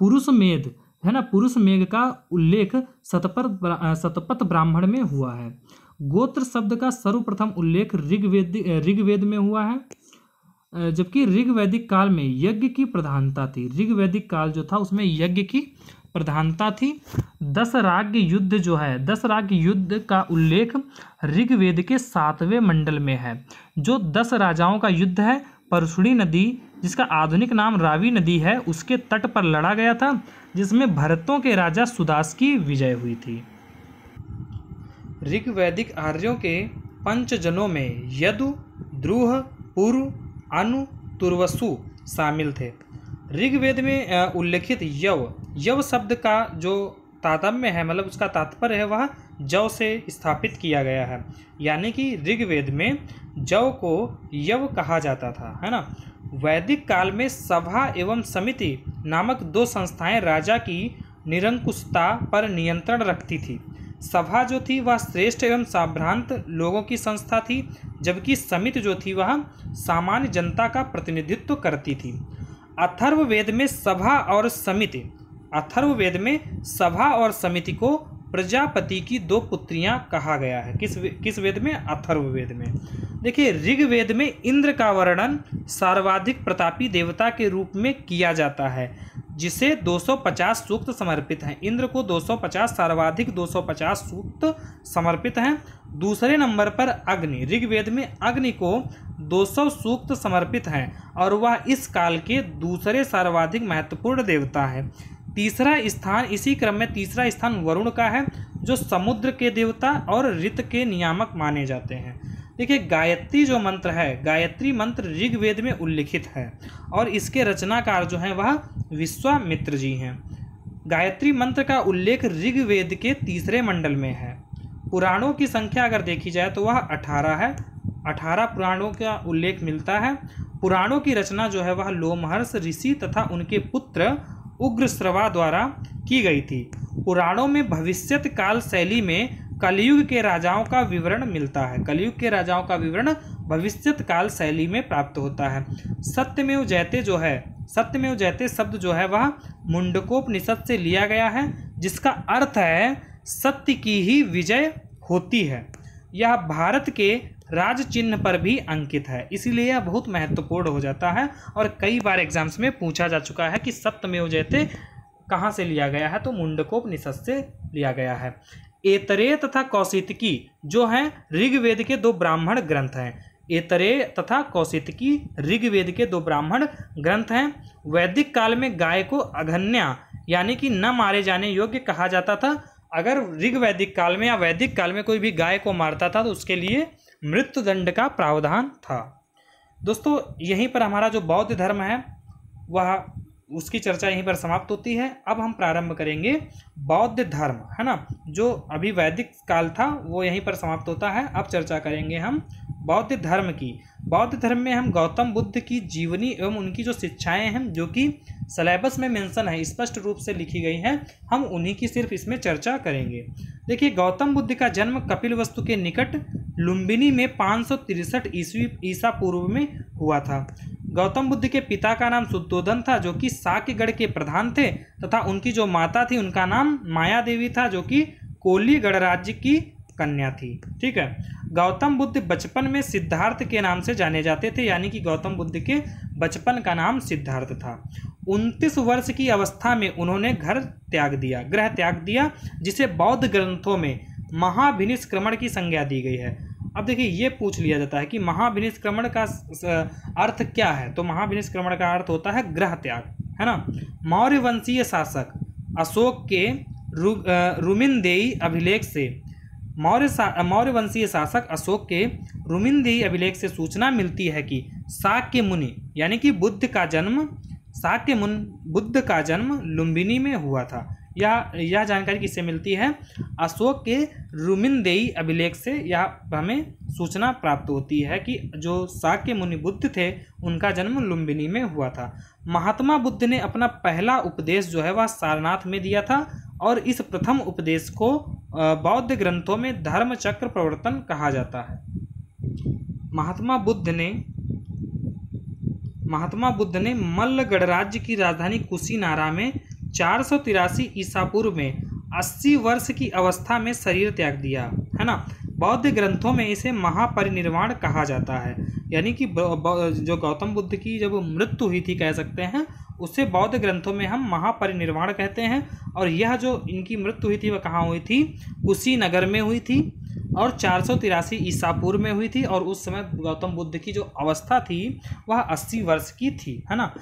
पुरुष मेध, है ना, पुरुष मेघ का उल्लेख शतपथ ब्राह्मण में हुआ है। गोत्र शब्द का सर्वप्रथम उल्लेख ऋग्वेद में हुआ है, जबकि ऋग्वैदिक काल में यज्ञ की प्रधानता थी। ऋग्वैदिक काल जो था उसमें यज्ञ की प्रधानता थी। 10 राज्य युद्ध जो है, 10 राज्य युद्ध का उल्लेख ऋग्वेद के 7वें मंडल में है। जो 10 राजाओं का युद्ध है परशुड़ी नदी, जिसका आधुनिक नाम रावी नदी है, उसके तट पर लड़ा गया था, जिसमें भरतों के राजा सुदास की विजय हुई थी। ऋग्वैदिक आर्यों के पंचजनों में यदु, द्रुह, पुरु, अनु, तुर्वसु शामिल थे। ऋग्वेद में उल्लेखित यव शब्द का जो तारतम्य है, मतलब उसका तात्पर्य है वह जव से स्थापित किया गया है, यानी कि ऋग्वेद में जव को यव कहा जाता था, है ना। वैदिक काल में सभा एवं समिति नामक 2 संस्थाएं राजा की निरंकुशता पर नियंत्रण रखती थी। सभा जो थी वह श्रेष्ठ एवं संभ्रांत लोगों की संस्था थी, जबकि समिति जो थी वह सामान्य जनता का प्रतिनिधित्व करती थी। अथर्ववेद में सभा और समिति, अथर्ववेद में सभा और समिति को प्रजापति की दो पुत्रियां कहा गया है। किस वेद में? अथर्ववेद में। देखिए, ऋग्वेद में इंद्र का वर्णन सर्वाधिक प्रतापी देवता के रूप में किया जाता है, जिसे 250 सूक्त समर्पित हैं। इंद्र को 250 सर्वाधिक 250 सूक्त समर्पित हैं। दूसरे नंबर पर अग्नि, ऋग्वेद में अग्नि को 200 सूक्त समर्पित हैं और वह इस काल के दूसरे सर्वाधिक महत्वपूर्ण देवता है। तीसरा स्थान, इसी क्रम में तीसरा स्थान वरुण का है, जो समुद्र के देवता और ऋत के नियामक माने जाते हैं। देखिए, गायत्री जो मंत्र है, गायत्री मंत्र ऋग्वेद में उल्लिखित है और इसके रचनाकार जो हैं वह विश्वामित्र जी हैं। गायत्री मंत्र का उल्लेख ऋग्वेद के तीसरे मंडल में है। पुराणों की संख्या अगर देखी जाए तो वह 18 है। 18 पुराणों का उल्लेख मिलता है। पुराणों की रचना जो है वह लोमहर्ष ऋषि तथा उनके पुत्र उग्रश्रवा द्वारा की गई थी। पुराणों में भविष्यत काल शैली में कलयुग के राजाओं का विवरण मिलता है। कलयुग के राजाओं का विवरण भविष्यत काल शैली में प्राप्त होता है। सत्यमेव जयते जो है, सत्यमेव जयते शब्द जो है वह मुंडकोपनिषद से लिया गया है, जिसका अर्थ है सत्य की ही विजय होती है। यह भारत के राज चिन्ह पर भी अंकित है, इसीलिए यह बहुत महत्वपूर्ण हो जाता है और कई बार एग्जाम्स में पूछा जा चुका है कि सत्यमेव जयते कहाँ से लिया गया है, तो मुंडकोपनिषद से लिया गया है। ऐतरेय तथा कौशितकी जो हैं ऋग्वेद के दो ब्राह्मण ग्रंथ हैं। ऐतरेय तथा कौशितकी ऋग्वेद के दो ब्राह्मण ग्रंथ हैं। वैदिक काल में गाय को अघन्या यानी कि न मारे जाने योग्य कहा जाता था। अगर ऋग्वैदिक काल में या वैदिक काल में कोई भी गाय को मारता था तो उसके लिए मृत्युदंड का प्रावधान था। दोस्तों, यहीं पर हमारा जो बौद्ध धर्म है वह उसकी चर्चा यहीं पर समाप्त होती है। अब हम प्रारंभ करेंगे बौद्ध धर्म, है ना, जो अभी वैदिक काल था वो यहीं पर समाप्त होता है। अब चर्चा करेंगे हम बौद्ध धर्म की। बौद्ध धर्म में हम गौतम बुद्ध की जीवनी एवं उनकी जो शिक्षाएं हैं जो कि सिलेबस में मेंशन है, स्पष्ट रूप से लिखी गई हैं, हम उन्हीं की सिर्फ इसमें चर्चा करेंगे। देखिए, गौतम बुद्ध का जन्म कपिलवस्तु के निकट लुम्बिनी में 563 ईसा पूर्व में हुआ था। गौतम बुद्ध के पिता का नाम शुद्धोधन था, जो कि साक्यगढ़ के प्रधान थे, तथा उनकी जो माता थी उनका नाम माया देवी था, जो कि कोली गणराज्य की कन्या थी। ठीक है। गौतम बुद्ध बचपन में सिद्धार्थ के नाम से जाने जाते थे, यानी कि गौतम बुद्ध के बचपन का नाम सिद्धार्थ था। 29 वर्ष की अवस्था में उन्होंने गृह त्याग दिया, जिसे बौद्ध ग्रंथों में महाभिनिष्क्रमण की संज्ञा दी गई है। अब देखिए, ये पूछ लिया जाता है कि महाभिनिष्क्रमण का अर्थ क्या है, तो महाभिनिष्क्रमण का अर्थ होता है गृह त्याग, है ना। मौर्य वंशीय शासक अशोक के रुमिनदेई अभिलेख से मौर्य वंशीय शासक अशोक के रुमिनदेई अभिलेख से सूचना मिलती है कि शाक्य मुनि यानी कि बुद्ध का जन्म लुम्बिनी में हुआ था। यह जानकारी किससे मिलती है? अशोक के रुमिनदेई अभिलेख से यह हमें सूचना प्राप्त होती है कि जो शाक्य मुनि बुद्ध थे उनका जन्म लुम्बिनी में हुआ था। महात्मा बुद्ध ने अपना पहला उपदेश जो है वह सारनाथ में दिया था और इस प्रथम उपदेश को बौद्ध ग्रंथों में धर्म चक्र प्रवर्तन कहा जाता है। महात्मा बुद्ध ने मल्ल गणराज्य की राजधानी कुशीनारा में 483 ईसा पूर्व में 80 वर्ष की अवस्था में शरीर त्याग दिया, है ना। बौद्ध ग्रंथों में इसे महापरिनिर्वाण कहा जाता है, यानी कि जो गौतम बुद्ध की जब मृत्यु हुई थी कह सकते हैं, उसे बौद्ध ग्रंथों में हम महापरिनिर्वाण कहते हैं। और यह जो इनकी मृत्यु हुई थी वह कहाँ हुई थी? कुशीनगर में हुई थी और 483 ईसा पूर्व में हुई थी। और उस समय गौतम बुद्ध की जो अवस्था थी वह 80 वर्ष की थी, है ना।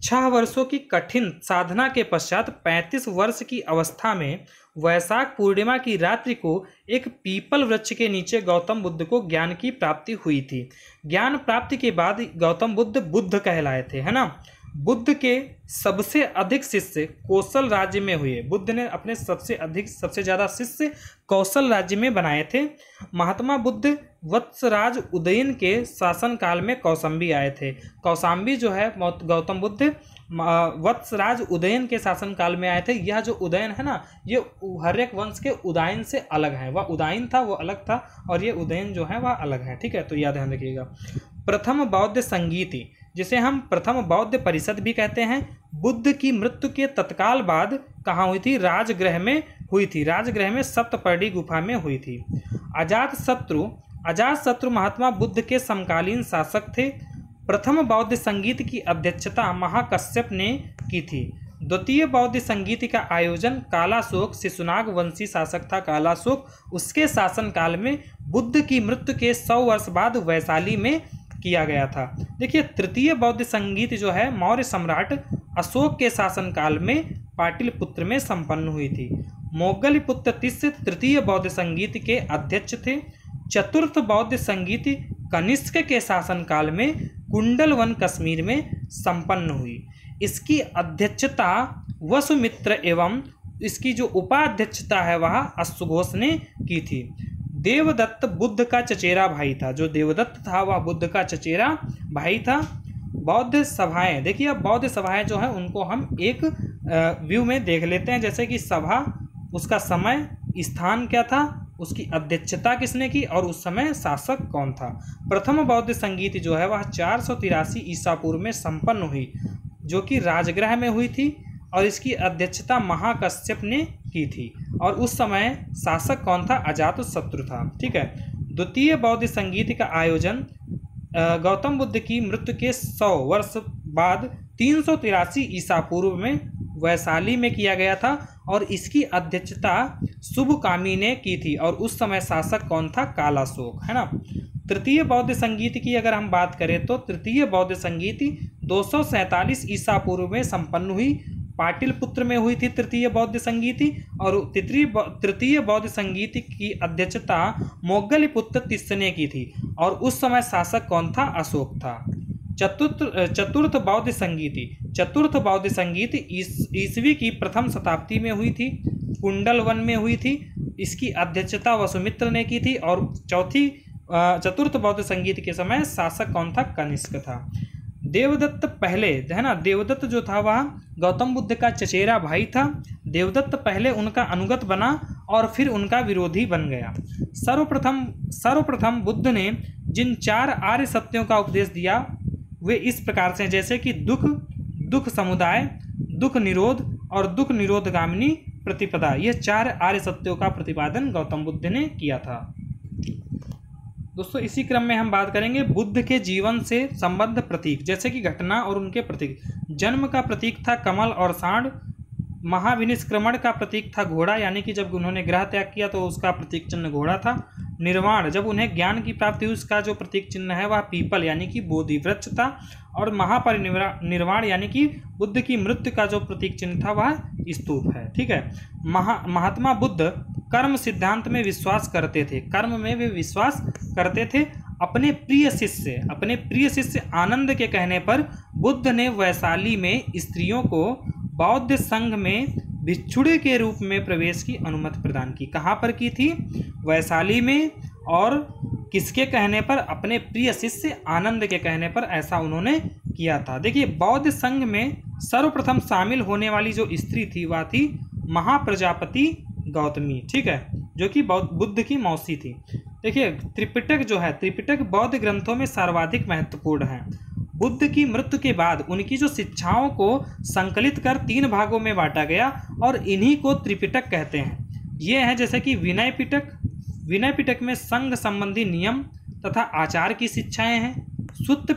6 वर्षों की कठिन साधना के पश्चात 35 वर्ष की अवस्था में वैशाख पूर्णिमा की रात्रि को एक पीपल वृक्ष के नीचे गौतम बुद्ध को ज्ञान की प्राप्ति हुई थी। ज्ञान प्राप्ति के बाद गौतम बुद्ध कहलाए थे, है ना। बुद्ध के सबसे अधिक शिष्य कौशल राज्य में हुए। बुद्ध ने अपने सबसे ज़्यादा शिष्य कौशल राज्य में बनाए थे। महात्मा बुद्ध वत्सराज उदयन के शासन काल में कौशाम्बी आए थे। कौशाम्बी जो है गौतम बुद्ध वत्सराज उदयन के शासन काल में आए थे। यह जो उदयन है ना, ये हर्यक वंश के उदयन से अलग है। वह उदयन था, वो अलग था, और ये उदयन जो है वह अलग है। ठीक है, तो यह ध्यान रखिएगा। प्रथम बौद्ध संगीति, जिसे हम प्रथम बौद्ध परिषद भी कहते हैं, बुद्ध की मृत्यु के तत्काल बाद कहाँ हुई थी? राजगृह में हुई थी। राजगृह में सप्तपर्णी गुफा में हुई थी। अजातशत्रु महात्मा बुद्ध के समकालीन शासक थे। प्रथम बौद्ध संगीत की अध्यक्षता महाकश्यप ने की थी। द्वितीय बौद्ध संगीत का आयोजन कालाशोक, शिशुनाग वंशी शासक था कालाशोक, उसके शासन काल में बुद्ध की मृत्यु के 100 वर्ष बाद वैशाली में किया गया था। देखिए, तृतीय बौद्ध संगीत जो है मौर्य सम्राट अशोक के शासन काल में पाटलिपुत्र में संपन्न हुई थी। मोगलपुत्र तिस्य तृतीय बौद्ध संगीत के अध्यक्ष थे। चतुर्थ बौद्ध संगीत कनिष्क के शासन काल में कुंडलवन कश्मीर में संपन्न हुई। इसकी अध्यक्षता वसुमित्र एवं इसकी जो उपाध्यक्षता है वह अश्वघोष ने की थी। देवदत्त बुद्ध का चचेरा भाई था। जो देवदत्त था वह बुद्ध का चचेरा भाई था। बौद्ध सभाएं, देखिए अब बौद्ध सभाएं जो है उनको हम एक व्यू में देख लेते हैं। जैसे कि सभा, उसका समय, स्थान क्या था, उसकी अध्यक्षता किसने की, और उस समय शासक कौन था। प्रथम बौद्ध संगीत जो है वह 483 ईसा पूर्व में संपन्न हुई, जो कि राजगृह में हुई थी, और इसकी अध्यक्षता महाकश्यप ने की थी, और उस समय शासक कौन था? अजातशत्रु था। ठीक है। द्वितीय बौद्ध संगीत का आयोजन गौतम बुद्ध की मृत्यु के 100 वर्ष बाद 383 ईसा पूर्व में वैशाली में किया गया था, और इसकी अध्यक्षता शुभकामी ने की थी, और उस समय शासक कौन था? कालाशोक, है ना। तृतीय बौद्ध संगीत की अगर हम बात करें तो तृतीय बौद्ध संगीत 247 ईसा पूर्व में संपन्न हुई, पाटलिपुत्र में हुई थी तृतीय बौद्ध संगीति, और तृतीय बौद्ध संगीति की अध्यक्षता मोगलपुत्र तिस्य ने की थी, और उस समय शासक कौन था? अशोक था। चतुर्थ बौद्ध संगीति ईसवी की प्रथम शताब्दी में हुई थी, कुंडलवन में हुई थी, इसकी अध्यक्षता वसुमित्र ने की थी, और चतुर्थ बौद्ध संगीत के समय शासक कौन था? कनिष्क था। देवदत्त पहले, है ना, देवदत्त जो था वह गौतम बुद्ध का चचेरा भाई था। देवदत्त पहले उनका अनुगत बना और फिर उनका विरोधी बन गया। सर्वप्रथम बुद्ध ने जिन 4 आर्य सत्यों का उपदेश दिया वे इस प्रकार से, जैसे कि दुख समुदाय, दुख निरोध और दुख निरोधगामिनी प्रतिपदा। ये 4 आर्य सत्यों का प्रतिपादन गौतम बुद्ध ने किया था। दोस्तों, इसी क्रम में हम बात करेंगे बुद्ध के जीवन से संबद्ध प्रतीक, जैसे कि घटना और उनके प्रतीक। जन्म का प्रतीक था कमल और सांड। महाविनिष्क्रमण का प्रतीक था घोड़ा, यानी कि जब उन्होंने ग्रह त्याग किया तो उसका प्रतीक चिन्ह घोड़ा था। निर्वाण, जब उन्हें ज्ञान की प्राप्ति हुई, उसका जो प्रतीक चिन्ह है वह पीपल यानी कि बोधि वृक्ष था। और महापरिनिर्वाण यानी कि बुद्ध की मृत्यु का जो प्रतीक चिन्ह था वह स्तूप है। ठीक है। महात्मा बुद्ध कर्म सिद्धांत में विश्वास करते थे। कर्म में वे विश्वास करते थे। अपने प्रिय शिष्य आनंद के कहने पर बुद्ध ने वैशाली में स्त्रियों को बौद्ध संघ में भिक्षुड़े के रूप में प्रवेश की अनुमति प्रदान की। कहाँ पर की थी? वैशाली में। और किसके कहने पर? अपने प्रिय शिष्य आनंद के कहने पर ऐसा उन्होंने किया था। देखिए, बौद्ध संघ में सर्वप्रथम शामिल होने वाली जो स्त्री थी वह थी महाप्रजापति गौतमी। ठीक है, जो कि बुद्ध की मौसी थी। देखिए, त्रिपिटक बौद्ध ग्रंथों में सर्वाधिक महत्वपूर्ण है। बुद्ध की मृत्यु के बाद उनकी जो शिक्षाओं को संकलित कर 3 भागों में बांटा गया, और इन्हीं को त्रिपिटक कहते हैं। ये हैं जैसे कि विनय पिटक में संघ संबंधी नियम तथा आचार की शिक्षाएं हैं। सुत्त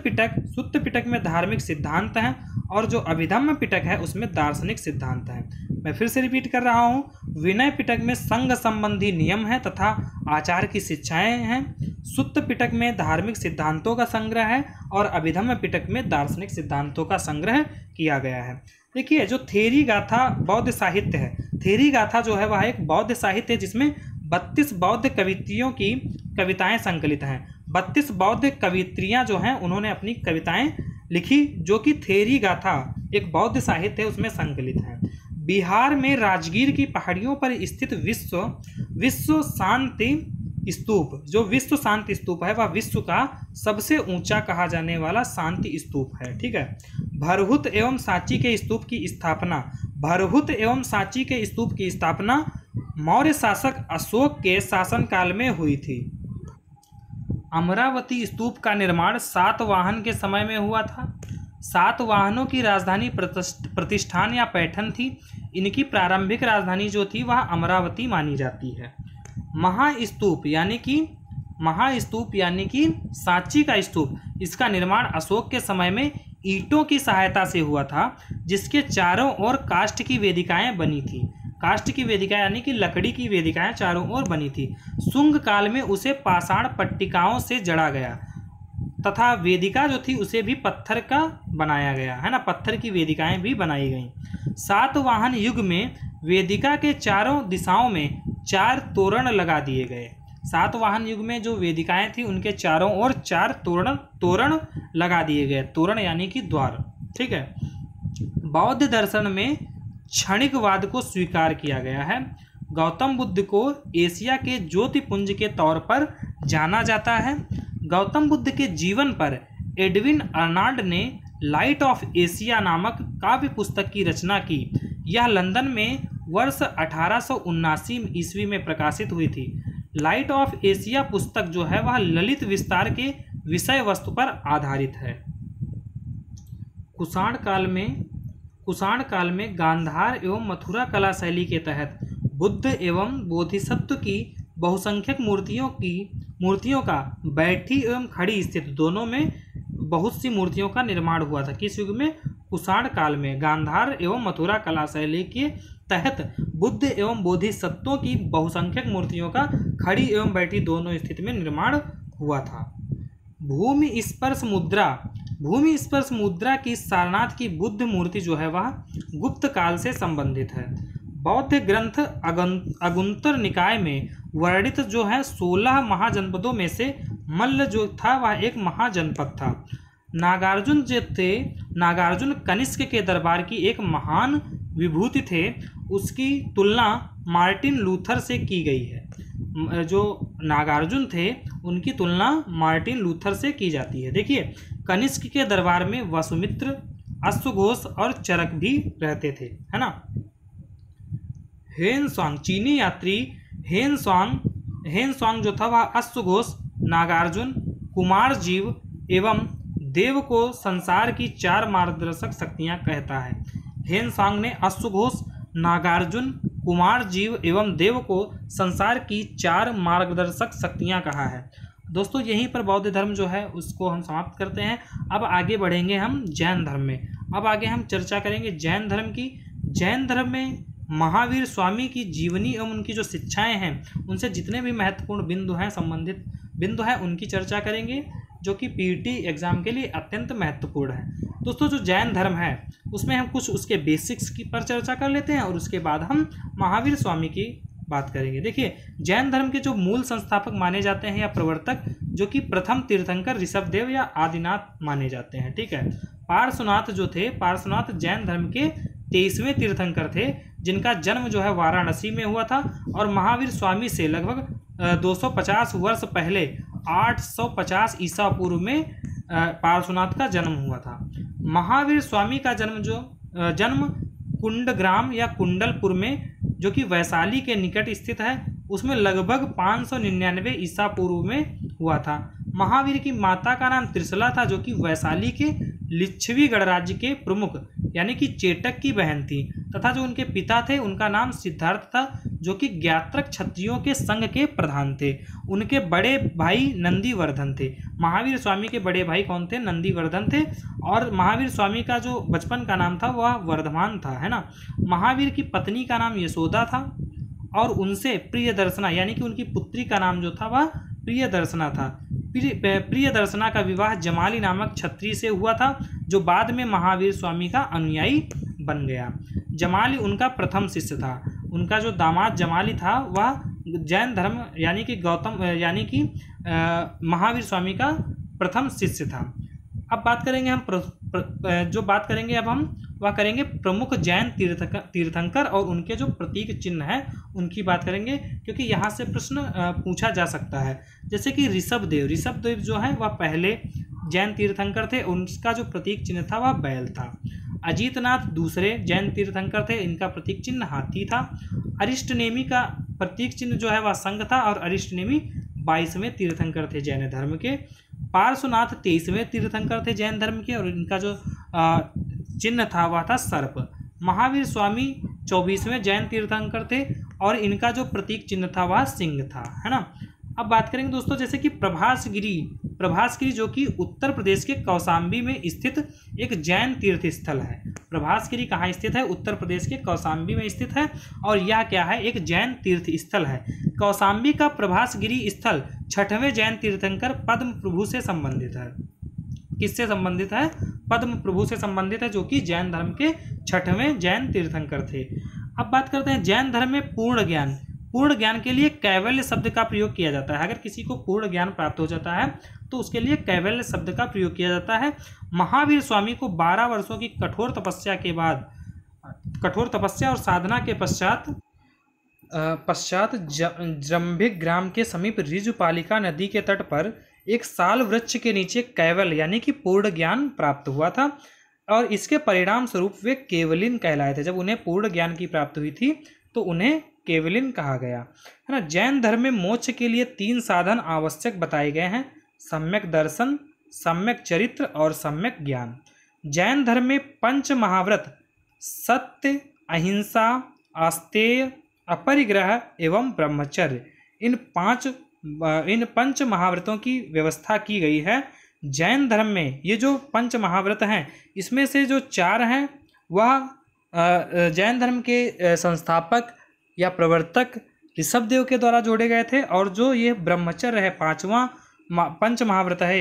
पिटक में धार्मिक सिद्धांत हैं, और जो अभिधम्म पिटक है उसमें दार्शनिक सिद्धांत हैं। मैं फिर से रिपीट कर रहा हूँ, विनय पिटक में संघ संबंधी नियम है तथा आचार की शिक्षाएं हैं। सुत्त पिटक में धार्मिक सिद्धांतों का संग्रह है, और अभिधम्म पिटक में दार्शनिक सिद्धांतों का संग्रह किया गया है। देखिए, जो थेरी गाथा बौद्ध साहित्य है, थेरी गाथा जो है वह एक बौद्ध साहित्य है जिसमें 32 बौद्ध कवित्रियों की कविताएं संकलित हैं। 32 बौद्ध कवित्रियां जो हैं उन्होंने अपनी कविताएं लिखी, जो कि थेरी गाथा एक बौद्ध साहित्य है उसमें संकलित है। बिहार में राजगीर की पहाड़ियों पर स्थित विश्व शांति स्तूप, जो विश्व शांति स्तूप है वह विश्व का सबसे ऊंचा कहा जाने वाला शांति स्तूप है। ठीक है। भरहुत एवं सांची के स्तूप की स्थापना, भरहुत एवं सांची के स्तूप की स्थापना मौर्य शासक अशोक के शासनकाल में हुई थी। अमरावती स्तूप का निर्माण सातवाहन के समय में हुआ था। सातवाहनों की राजधानी प्रतिष्ठान या पैठन थी। इनकी प्रारंभिक राजधानी जो थी वह अमरावती मानी जाती है। महास्तूप यानी कि सांची का स्तूप, इसका निर्माण अशोक के समय में ईंटों की सहायता से हुआ था, जिसके चारों ओर काष्ठ की वेदिकाएं बनी थी। काष्ठ की वेदिकाएं यानी कि लकड़ी की वेदिकाएं चारों ओर बनी थी। शुंग काल में उसे पाषाण पट्टिकाओं से जड़ा गया तथा वेदिका जो थी उसे भी पत्थर का बनाया गया है ना, पत्थर की वेदिकाएं भी बनाई गईं। सातवाहन युग में वेदिका के चारों दिशाओं में 4 तोरण लगा दिए गए। सातवाहन युग में जो वेदिकाएं थी उनके चारों ओर 4 तोरण लगा दिए गए। तोरण यानी कि द्वार। ठीक है। बौद्ध दर्शन में क्षणिकवाद को स्वीकार किया गया है। गौतम बुद्ध को एशिया के ज्योतिपुंज के तौर पर जाना जाता है। गौतम बुद्ध के जीवन पर एडविन अर्नाल्ड ने लाइट ऑफ एशिया नामक काव्य पुस्तक की रचना की। यह लंदन में वर्ष 1879 ईस्वी में प्रकाशित हुई थी। लाइट ऑफ एशिया पुस्तक जो है वह ललित विस्तार के विषय वस्तु पर आधारित है। कुषाण काल में गांधार एवं मथुरा कला शैली के तहत बुद्ध एवं बोधिसत्व की बहुसंख्यक मूर्तियों का बैठी एवं खड़ी स्थित दोनों में बहुत सी मूर्तियों का निर्माण हुआ था। किस युग में? कुषाण काल में गांधार एवं मथुरा कला शैली के तहत बुद्ध एवं बोधिसत्वों की बहुसंख्यक मूर्तियों का खड़ी एवं बैठी दोनों स्थिति में निर्माण हुआ था। भूमि स्पर्श मुद्रा की सारनाथ की बुद्ध मूर्ति जो है वह गुप्त काल से संबंधित है। बौद्ध ग्रंथ अगुंतर निकाय में वर्णित जो है 16 महाजनपदों में से मल्ल जो था वह एक महाजनपद था। नागार्जुन कनिष्क के दरबार की एक महान विभूति थे। उसकी तुलना मार्टिन लूथर से की गई है। जो नागार्जुन थे उनकी तुलना मार्टिन लूथर से की जाती है। देखिए, कनिष्क के दरबार में वसुमित्र, अश्वघोष और चरक भी रहते थे, है ना। हेनसांग, चीनी यात्री हेनसांग जो था वह अश्वघोष, नागार्जुन, कुमारजीव एवं देव को संसार की 4 मार्गदर्शक शक्तियां कहता है। हेनसांग ने अश्वघोष, नागार्जुन, कुमारजीव एवं देव को संसार की 4 मार्गदर्शक शक्तियां कहा है। दोस्तों, यहीं पर बौद्ध धर्म जो है उसको हम समाप्त करते हैं। अब आगे बढ़ेंगे हम जैन धर्म में। अब आगे हम चर्चा करेंगे जैन धर्म की। जैन धर्म में महावीर स्वामी की जीवनी एवं उनकी जो शिक्षाएं हैं उनसे जितने भी महत्वपूर्ण संबंधित बिंदु हैं उनकी चर्चा करेंगे, जो कि पीटी एग्जाम के लिए अत्यंत महत्वपूर्ण है। दोस्तों, जो जैन धर्म है उसमें हम कुछ उसके बेसिक्स की पर चर्चा कर लेते हैं और उसके बाद हम महावीर स्वामी की बात करेंगे। देखिए, जैन धर्म के जो मूल संस्थापक माने जाते हैं या प्रवर्तक, जो कि प्रथम तीर्थंकर ऋषभदेव या आदिनाथ माने जाते हैं। ठीक है। पार्श्वनाथ जो थे, पार्श्वनाथ जैन धर्म के 23वें तीर्थंकर थे, जिनका जन्म जो है वाराणसी में हुआ था और महावीर स्वामी से लगभग 250 वर्ष पहले 850 ईसा पूर्व में पार्श्वनाथ का जन्म हुआ था। महावीर स्वामी का जन्म कुंडग्राम या कुंडलपुर में, जो कि वैशाली के निकट स्थित है, उसमें लगभग 599 ईसा पूर्व में हुआ था। महावीर की माता का नाम त्रिशला था, जो कि वैशाली के लिच्छवी गणराज्य के प्रमुख यानी कि चेटक की बहन थी, तथा जो उनके पिता थे उनका नाम सिद्धार्थ था, जो कि ज्ञात्रक क्षत्रियों के संघ के प्रधान थे। उनके बड़े भाई नंदीवर्धन थे। महावीर स्वामी के बड़े भाई कौन थे? नंदीवर्धन थे। और महावीर स्वामी का जो बचपन का नाम था वह वर्धमान था, है ना। महावीर की पत्नी का नाम यशोदा था और उनसे प्रियदर्शना यानी कि उनकी पुत्री का नाम जो था वह प्रियदर्शना था। प्रियदर्शना का विवाह जमाली नामक क्षत्रिय से हुआ था, जो बाद में महावीर स्वामी का अनुयायी बन गया। जमाली उनका प्रथम शिष्य था। उनका जो दामाद जमाली था वह जैन धर्म यानी कि महावीर स्वामी का प्रथम शिष्य था। अब बात करेंगे हम जो बात करेंगे अब हम वह करेंगे प्रमुख जैन तीर्थंकर और उनके जो प्रतीक चिन्ह है उनकी बात करेंगे, क्योंकि यहाँ से प्रश्न पूछा जा सकता है। जैसे कि ऋषभदेव जो है वह पहले जैन तीर्थंकर थे, उनका जो प्रतीक चिन्ह था वह बैल था। अजीतनाथ दूसरे जैन तीर्थंकर थे, इनका प्रतीक चिन्ह हाथी था। अरिष्टनेमी का प्रतीक चिन्ह जो है वह संघ था और अरिष्टनेमी 22वें तीर्थंकर थे जैन धर्म के। पार्श्वनाथ 23वें तीर्थंकर थे जैन धर्म के और इनका जो चिन्ह था वह था सर्प। महावीर स्वामी 24वें जैन तीर्थंकर थे और इनका जो प्रतीक चिन्ह था वह सिंह था, है ना। अब बात करेंगे दोस्तों जैसे कि प्रभासगिरी जो कि उत्तर प्रदेश के कौशाम्बी में स्थित एक जैन तीर्थ स्थल है। प्रभासगिरी कहाँ स्थित है? उत्तर प्रदेश के कौशाम्बी में स्थित है और यह क्या है? एक जैन तीर्थ स्थल है। कौशाम्बी का प्रभासगिरी स्थल 6वें जैन तीर्थंकर पद्म प्रभु से संबंधित है। किससे संबंधित है? पद्म प्रभु से संबंधित है, जो कि जैन धर्म के 6वें जैन तीर्थंकर थे। अब बात करते हैं जैन धर्म में पूर्ण ज्ञान के लिए कैवल्य शब्द का प्रयोग किया जाता है। अगर किसी को पूर्ण ज्ञान प्राप्त हो जाता है तो उसके लिए कैवल्य शब्द का प्रयोग किया जाता है। महावीर स्वामी को 12 वर्षों की कठोर तपस्या और साधना के पश्चात जंभिक ग्राम के समीप ऋजुपालिका नदी के तट पर एक साल वृक्ष के नीचे कैवल्य यानी कि पूर्ण ज्ञान प्राप्त हुआ था और इसके परिणाम स्वरूप वे केवलिन कहलाए थे। जब उन्हें पूर्ण ज्ञान की प्राप्ति हुई थी तो उन्हें केवलिन कहा गया, है ना। जैन धर्म में मोक्ष के लिए 3 साधन आवश्यक बताए गए हैं: सम्यक दर्शन, सम्यक चरित्र और सम्यक ज्ञान। जैन धर्म में 5 महाव्रत सत्य, अहिंसा, आस्तेय, अपरिग्रह एवं ब्रह्मचर्य इन 5 महाव्रतों की व्यवस्था की गई है। जैन धर्म में ये जो 5 महाव्रत हैं इसमें से जो 4 हैं वह जैन धर्म के संस्थापक या प्रवर्तक ऋषभदेव के द्वारा जोड़े गए थे और जो ये ब्रह्मचर्य है 5वां पंच महाव्रत है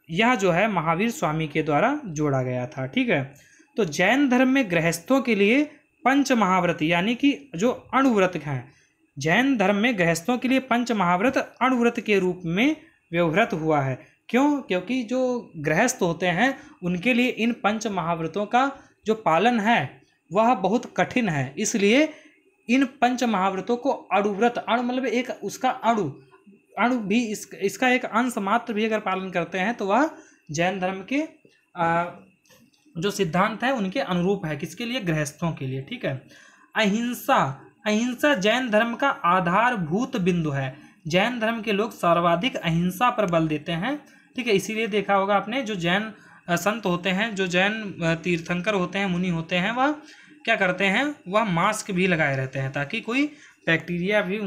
यह जो है महावीर स्वामी के द्वारा जोड़ा गया था। ठीक है, तो जैन धर्म में गृहस्थों के लिए 5 महाव्रत यानी कि जो अणुव्रत हैं, जैन धर्म में गृहस्थों के लिए 5 महाव्रत अणुव्रत के रूप में व्यवहृत हुआ है। क्यों? क्योंकि जो गृहस्थ होते हैं उनके लिए इन 5 महाव्रतों का जो पालन है वह बहुत कठिन है, इसलिए इन 5 महाव्रतों को अणुव्रत, अणु मतलब एक उसका अणु भी इसका एक अंश मात्र भी अगर पालन करते हैं तो वह जैन धर्म के जो सिद्धांत है उनके अनुरूप है। किसके लिए? गृहस्थों के लिए। ठीक है। अहिंसा जैन धर्म का आधारभूत बिंदु है। जैन धर्म के लोग सर्वाधिक अहिंसा पर बल देते हैं। ठीक है, इसीलिए देखा होगा आपने जो जैन संत होते हैं, जो जैन तीर्थंकर होते हैं, मुनि होते हैं, वह क्या करते हैं? वह मास्क भी लगाए रहते हैं ताकि कोई बैक्टीरिया भी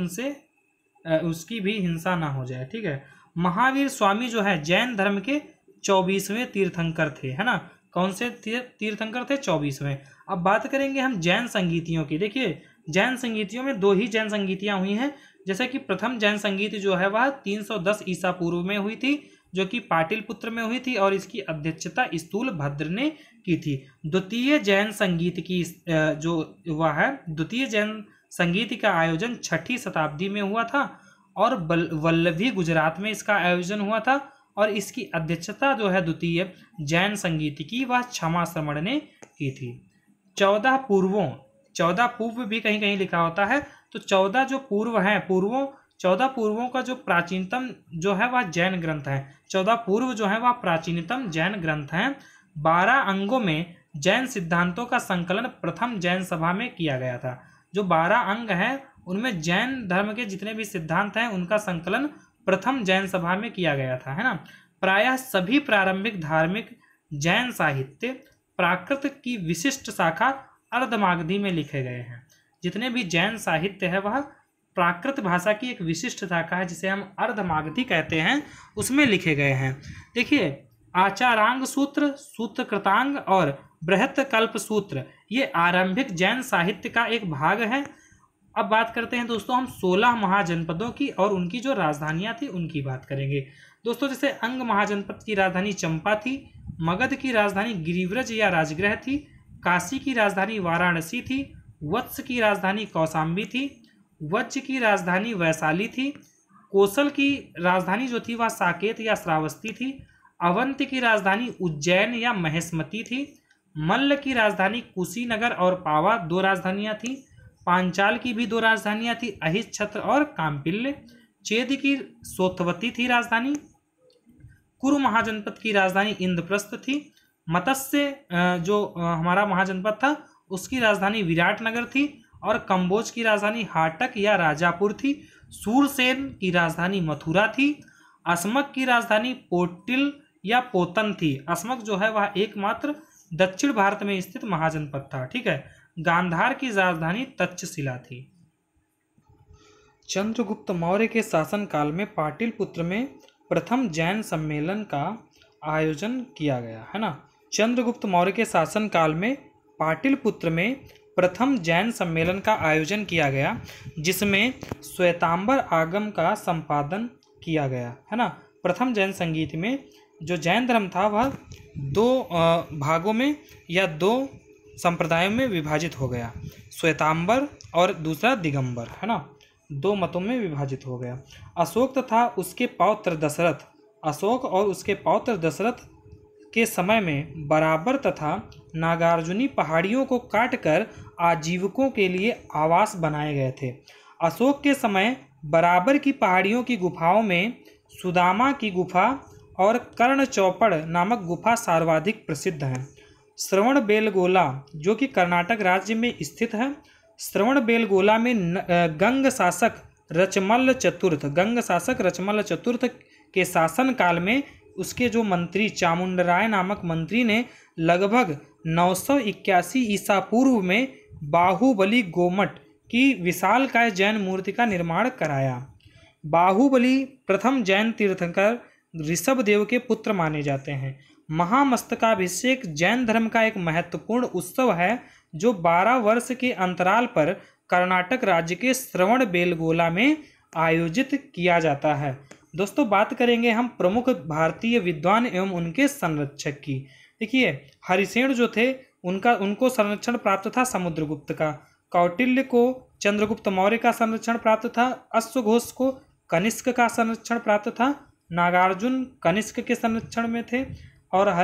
उसकी भी हिंसा ना हो जाए। ठीक है। महावीर स्वामी जो है जैन धर्म के 24वें तीर्थंकर थे, है ना। कौन से तीर्थंकर थे? 24वें। अब बात करेंगे हम जैन संगीतियों की। देखिए, जैन संगीतियों में 2 ही जैन संगीतियाँ हुई हैं। जैसे कि प्रथम जैन संगीति जो है वह 310 ईसा पूर्व में हुई थी, जो कि पाटिलपुत्र में हुई थी और इसकी अध्यक्षता स्थूलभद्र ने की थी। द्वितीय जैन संगीत का आयोजन 6ठी शताब्दी में हुआ था और वल्लभी गुजरात में इसका आयोजन हुआ था और इसकी अध्यक्षता जो है द्वितीय जैन संगीत की वह क्षमा श्रमण ने की थी। 14 पूर्व भी कहीं कहीं लिखा होता है, तो 14 जो पूर्व हैं 14 पूर्वों का जो प्राचीनतम जो है वह जैन ग्रंथ है। 14 पूर्व जो है वह प्राचीनतम जैन ग्रंथ हैं। 12 अंगों में जैन सिद्धांतों का संकलन प्रथम जैन सभा में किया गया था। जो 12 अंग हैं उनमें जैन धर्म के जितने भी सिद्धांत हैं उनका संकलन प्रथम जैन सभा में किया गया था, है ना। प्रायः सभी प्रारंभिक धार्मिक जैन साहित्य प्राकृत की विशिष्ट शाखा अर्धमागधी में लिखे गए हैं। जितने भी जैन साहित्य है वह प्राकृत भाषा की एक विशिष्ट शाखा है जिसे हम अर्धमागधी कहते हैं, उसमें लिखे गए हैं। देखिए, आचारांग सूत्र, सूत्रकृतांग और बृहत कल्प सूत्र ये आरंभिक जैन साहित्य का एक भाग है। अब बात करते हैं दोस्तों हम 16 महाजनपदों की और उनकी जो राजधानियां थी उनकी बात करेंगे। दोस्तों जैसे अंग महाजनपद की राजधानी चंपा थी, मगध की राजधानी गिरिव्रज या राजगृह थी, काशी की राजधानी वाराणसी थी, वत्स की राजधानी कौशाम्बी थी, वज्र की राजधानी वैशाली थी, कोसल की राजधानी जो थी वह साकेत या श्रावस्ती थी, अवंती की राजधानी उज्जैन या महेशमती थी। मल्ल की राजधानी कुशीनगर और पावा, 2 राजधानियां थी। पांचाल की भी 2 राजधानियां थी, अहिच्छत्र और काम्पिल्य। चेद की सोतवती थी राजधानी। कुरु महाजनपद की राजधानी इंद्रप्रस्थ थी। मत्स्य जो हमारा महाजनपद था उसकी राजधानी विराटनगर थी। और कंबोज की राजधानी हाटक या राजापुर थी। सूरसेन की राजधानी मथुरा थी। असमक की राजधानी पोटिल या पोतन थी। असमक जो है वह एकमात्र दक्षिण भारत में स्थित महाजनपद था। ठीक है। गांधार की राजधानी तक्षशिला थी। चंद्रगुप्त मौर्य के शासनकाल में पाटलिपुत्र में प्रथम जैन सम्मेलन का आयोजन किया गया है ना। चंद्रगुप्त मौर्य के शासनकाल में पाटलिपुत्र में प्रथम जैन सम्मेलन का आयोजन किया गया, जिसमें श्वेतांबर आगम का संपादन किया गया है ना। प्रथम जैन संगीत में जो जैन धर्म था वह 2 भागों में या 2 संप्रदायों में विभाजित हो गया, श्वेतांबर और दूसरा दिगंबर है ना। 2 मतों में विभाजित हो गया। अशोक तथा उसके पौत्र दशरथ, अशोक और उसके पौत्र दशरथ के समय में बराबर तथा नागार्जुनी पहाड़ियों को काटकर आजीविकों के लिए आवास बनाए गए थे। अशोक के समय बराबर की पहाड़ियों की गुफाओं में सुदामा की गुफा और कर्ण चौपड़ नामक गुफा सर्वाधिक प्रसिद्ध है। श्रवणबेलगोला जो कि कर्नाटक राज्य में स्थित है, श्रवणबेलगोला में गंग शासक रचमल्ल चतुर्थ के शासन काल में उसके जो मंत्री चामुंडराय नामक मंत्री ने लगभग 981 ईसा पूर्व में बाहुबली गोमट की विशालकाय जैन मूर्ति का निर्माण कराया। बाहुबली प्रथम जैन तीर्थंकर ऋषभदेव के पुत्र माने जाते हैं। महामस्तकाभिषेक जैन धर्म का एक महत्वपूर्ण उत्सव है जो 12 वर्ष के अंतराल पर कर्नाटक राज्य के श्रवणबेलगोला में आयोजित किया जाता है। दोस्तों बात करेंगे हम प्रमुख भारतीय विद्वान एवं उनके संरक्षक की। देखिए हरिसेन जो थे उनको संरक्षण प्राप्त था समुद्रगुप्त का। कौटिल्य को चंद्रगुप्त मौर्य का संरक्षण प्राप्त था। अश्वघोष को कनिष्क का संरक्षण प्राप्त था। नागार्जुन कनिष्क के संरक्षण में थे और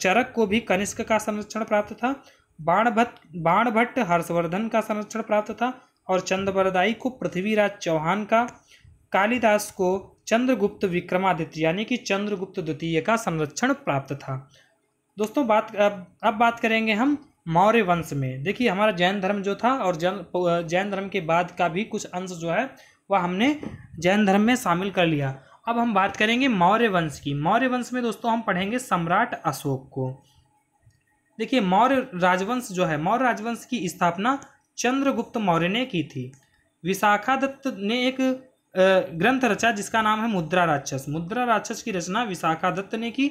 चरक को भी कनिष्क का संरक्षण प्राप्त था। बाणभट्ट हर्षवर्धन का संरक्षण प्राप्त था और चंद्रबरदाई को पृथ्वीराज चौहान का, कालिदास को चंद्रगुप्त विक्रमादित्य यानी कि चंद्रगुप्त द्वितीय का संरक्षण प्राप्त था। दोस्तों अब बात करेंगे हम मौर्य वंश में। देखिए हमारा जैन धर्म जो था और जैन धर्म के बाद का भी कुछ अंश जो है वह हमने जैन धर्म में शामिल कर लिया। अब हम बात करेंगे मौर्य वंश की। मौर्य वंश में दोस्तों हम पढ़ेंगे सम्राट अशोक को। देखिए मौर्य राजवंश जो है, मौर्य राजवंश की स्थापना चंद्रगुप्त मौर्य ने की थी। विशाखादत्त ने एक ग्रंथ रचा जिसका नाम है मुद्रा राक्षस। मुद्रा राक्षस की रचना विशाखादत्त ने की,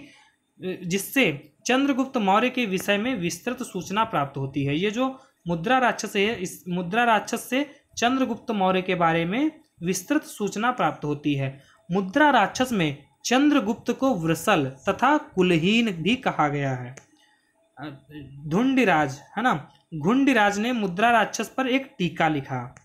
जिससे चंद्रगुप्त मौर्य के विषय में विस्तृत सूचना प्राप्त होती है। ये जो मुद्रा राक्षस है, इस मुद्रा राक्षस से चंद्रगुप्त मौर्य के बारे में विस्तृत सूचना प्राप्त होती है। मुद्रा राक्षस में चंद्रगुप्त को वृषल तथा कुलहीन भी कहा गया है। धुंडिराज है ना, घुंडिराज ने मुद्रा राक्षस पर एक टीका लिखा।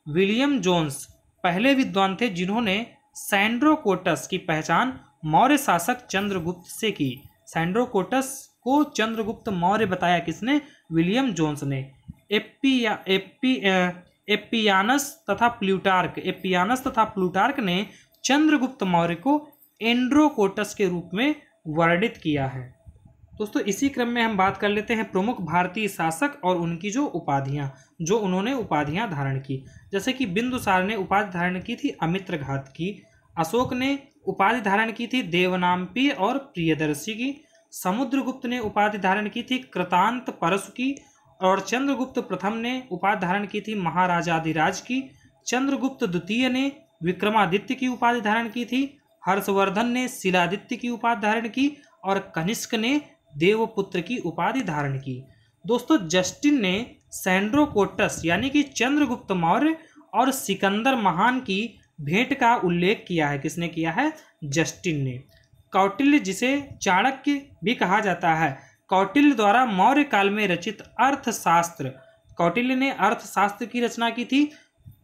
विलियम जोन्स पहले विद्वान थे जिन्होंने सैंड्रोकोटस की पहचान मौर्य शासक चंद्रगुप्त से की। सैंड्रोकोटस को चंद्रगुप्त मौर्य बताया किसने? विलियम जोन्स ने। एपियानस तथा प्लूटार्क ने चंद्रगुप्त मौर्य को एंड्रोकोटस के रूप में वर्णित किया है। दोस्तों इसी क्रम में हम बात कर लेते हैं प्रमुख भारतीय शासक और उनकी जो उन्होंने उपाधियां धारण की। जैसे कि बिंदुसार ने उपाधि धारण की थी अमित्रघात की। अशोक ने उपाधि धारण की थी देवनाम्पी और प्रियदर्शी की। समुद्रगुप्त ने उपाधि धारण की थी कृतांत परशु की। और चंद्रगुप्त प्रथम ने उपाधि धारण की थी महाराजाधिराज की। चंद्रगुप्त द्वितीय ने विक्रमादित्य की उपाधि धारण की थी। हर्षवर्धन ने शिलादित्य की उपाधि धारण की और कनिष्क ने देवपुत्र की उपाधि धारण की। दोस्तों जस्टिन ने सैंड्रोकोटस यानी कि चंद्रगुप्त मौर्य और सिकंदर महान की भेंट का उल्लेख किया है। किसने किया है? जस्टिन ने। कौटिल्य जिसे चाणक्य भी कहा जाता है, कौटिल्य द्वारा मौर्य काल में रचित अर्थशास्त्र, कौटिल्य ने अर्थशास्त्र की रचना की थी।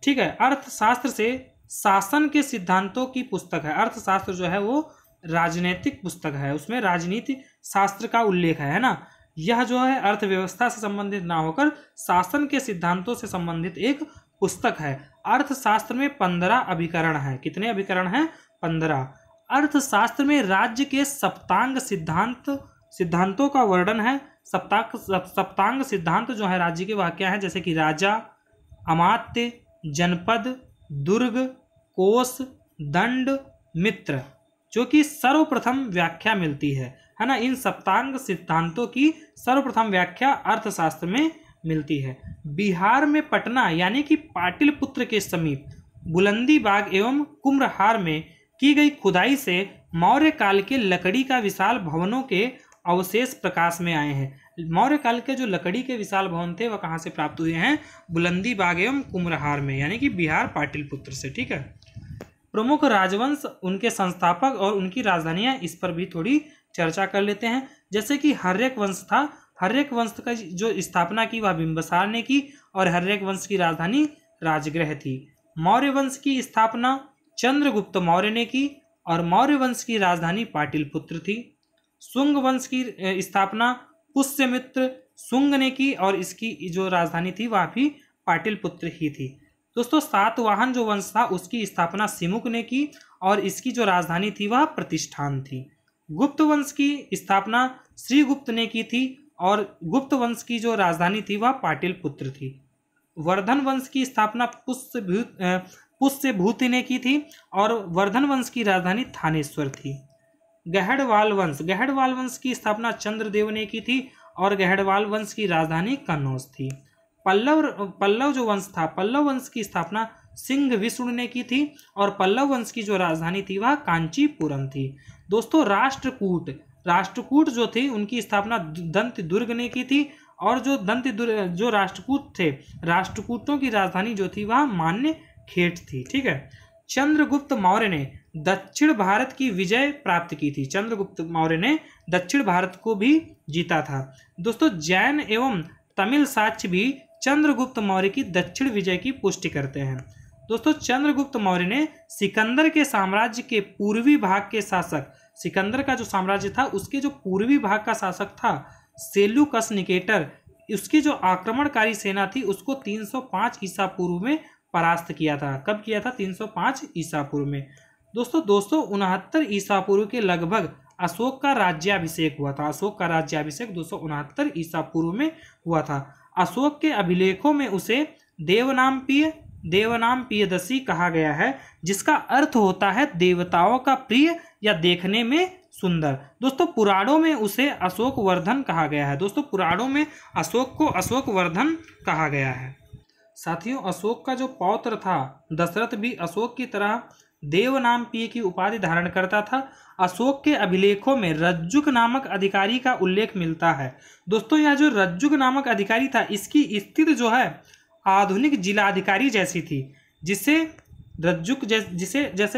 ठीक है, अर्थशास्त्र से शासन के सिद्धांतों की पुस्तक है। अर्थशास्त्र जो है वो राजनैतिक पुस्तक है, उसमें राजनीति शास्त्र का उल्लेख है ना। यह जो है अर्थव्यवस्था से संबंधित ना होकर शासन के सिद्धांतों से संबंधित एक पुस्तक है। अर्थशास्त्र में 15 अभिकरण हैं। कितने अभिकरण हैं? 15। अर्थशास्त्र में राज्य के सप्तांग सिद्धांतों का वर्णन है। सप्तांग सिद्धांत जो है राज्य के वह क्या है? जैसे कि राजा, अमात्य, जनपद, दुर्ग, कोष, दंड, मित्र, जो कि सर्वप्रथम व्याख्या मिलती है ना। इन सप्तांग सिद्धांतों की सर्वप्रथम व्याख्या अर्थशास्त्र में मिलती है। बिहार में पटना यानी कि पाटलिपुत्र के समीप बुलंदी बाग एवं कुम्हरार में की गई खुदाई से मौर्य काल के लकड़ी का विशाल भवनों के अवशेष प्रकाश में आए हैं। मौर्य काल के जो लकड़ी के विशाल भवन थे वह कहाँ से प्राप्त हुए हैं? बुलंदी बाग एवं कुम्हरार में, यानी कि बिहार पाटलिपुत्र से। ठीक है। प्रमुख राजवंश, उनके संस्थापक और उनकी राजधानियां, इस पर भी थोड़ी चर्चा कर लेते हैं। जैसे कि हर्यक वंश था, हर्यक वंश का जो स्थापना की वह बिंबिसार ने की और हर्यक वंश की राजधानी राजगृह थी। मौर्य वंश की स्थापना चंद्रगुप्त मौर्य ने की और मौर्य वंश की राजधानी पाटलिपुत्र थी। शुंग वंश की स्थापना पुष्यमित्र शुंग ने की और इसकी जो राजधानी थी वह भी पाटलिपुत्र ही थी। दोस्तों सातवाहन जो वंश था उसकी स्थापना सिमुक ने की और इसकी जो राजधानी थी वह प्रतिष्ठान थी। गुप्त वंश की स्थापना श्रीगुप्त ने की थी और गुप्त वंश की जो राजधानी थी वह पाटलिपुत्र थी। वर्धन वंश की स्थापना पुष्यभूति ने की थी और वर्धन वंश की राजधानी थानेश्वर थी। गहड़वाल वंश की स्थापना चंद्रदेव ने की थी और गहड़वाल वंश की राजधानी कन्नौज थी। पल्लव जो वंश था, पल्लव वंश की स्थापना सिंह विष्णु ने की थी और पल्लव वंश की जो राजधानी थी वह कांचीपुरम थी। दोस्तों राष्ट्रकूट जो थी उनकी स्थापना दंत दुर्ग ने की थी और जो राष्ट्रकूट थे, राष्ट्रकूटों की राजधानी जो थी वह मान्य खेट थी। ठीक है। चंद्रगुप्त मौर्य ने दक्षिण भारत की विजय प्राप्त की थी। चंद्रगुप्त मौर्य ने दक्षिण भारत को भी जीता था। दोस्तों जैन एवं तमिल साक्ष्य भी चंद्रगुप्त मौर्य की दक्षिण विजय की पुष्टि करते हैं। दोस्तों चंद्रगुप्त मौर्य ने सिकंदर के साम्राज्य के पूर्वी भाग के शासक, सिकंदर का जो साम्राज्य था उसके जो पूर्वी भाग का शासक था सेल्यूकस निकेटर, उसकी जो आक्रमणकारी सेना थी उसको 305 ईसा पूर्व में परास्त किया था। कब किया था? 305 ईसा पूर्व में। दोस्तों 269 ईसा पूर्व के लगभग अशोक का राज्याभिषेक हुआ था। अशोक का राज्याभिषेक 269 ईसा पूर्व में हुआ था। अशोक के अभिलेखों में उसे देवनामपियदसी कहा गया है, जिसका अर्थ होता है देवताओं का प्रिय या देखने में सुंदर। दोस्तों पुराणों में उसे अशोक वर्धन कहा गया है। दोस्तों पुराणों में अशोक को अशोक वर्धन कहा गया है। साथियों अशोक का जो पौत्र था दशरथ भी अशोक की तरह देवनामपिय की उपाधि धारण करता था। अशोक के अभिलेखों में रज्जुक नामक अधिकारी का उल्लेख मिलता है। दोस्तों यह जो रज्जुक नामक अधिकारी था इसकी स्थिति जो है आधुनिक जिलाधिकारी जैसी थी, जैसे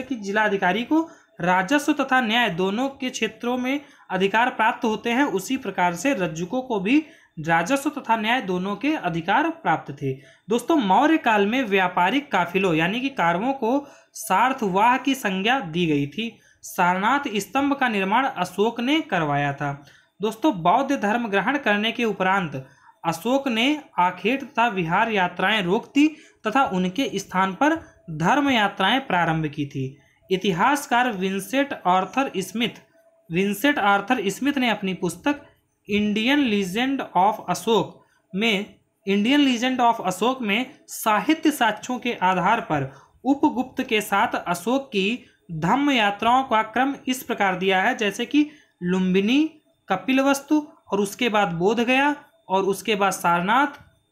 कि जिलाधिकारी को राजस्व तथा न्याय दोनों के क्षेत्रों में अधिकार प्राप्त होते हैं, उसी प्रकार से रज्जुकों को भी राजस्व तथा न्याय दोनों के अधिकार प्राप्त थे। दोस्तों मौर्य काल में व्यापारिक काफिलों यानी कि कारवों को सार्थवाह की संज्ञा दी गई थी। सारनाथ स्तंभ का निर्माण अशोक ने करवाया था। दोस्तों बौद्ध धर्म ग्रहण करने के उपरांत अशोक ने आखेट तथा विहार यात्राएं रोक दी तथा उनके स्थान पर धर्म यात्राएं प्रारंभ की थी। इतिहासकार विंसेंट आर्थर स्मिथ ने अपनी पुस्तक इंडियन लीजेंड ऑफ अशोक में साहित्य साक्ष्यों के आधार पर उपगुप्त के साथ अशोक की धम्म यात्राओं का क्रम इस प्रकार दिया है, जैसे कि लुम्बिनी, कपिलवस्तु और उसके बाद बोधगया और उसके बाद सारनाथ,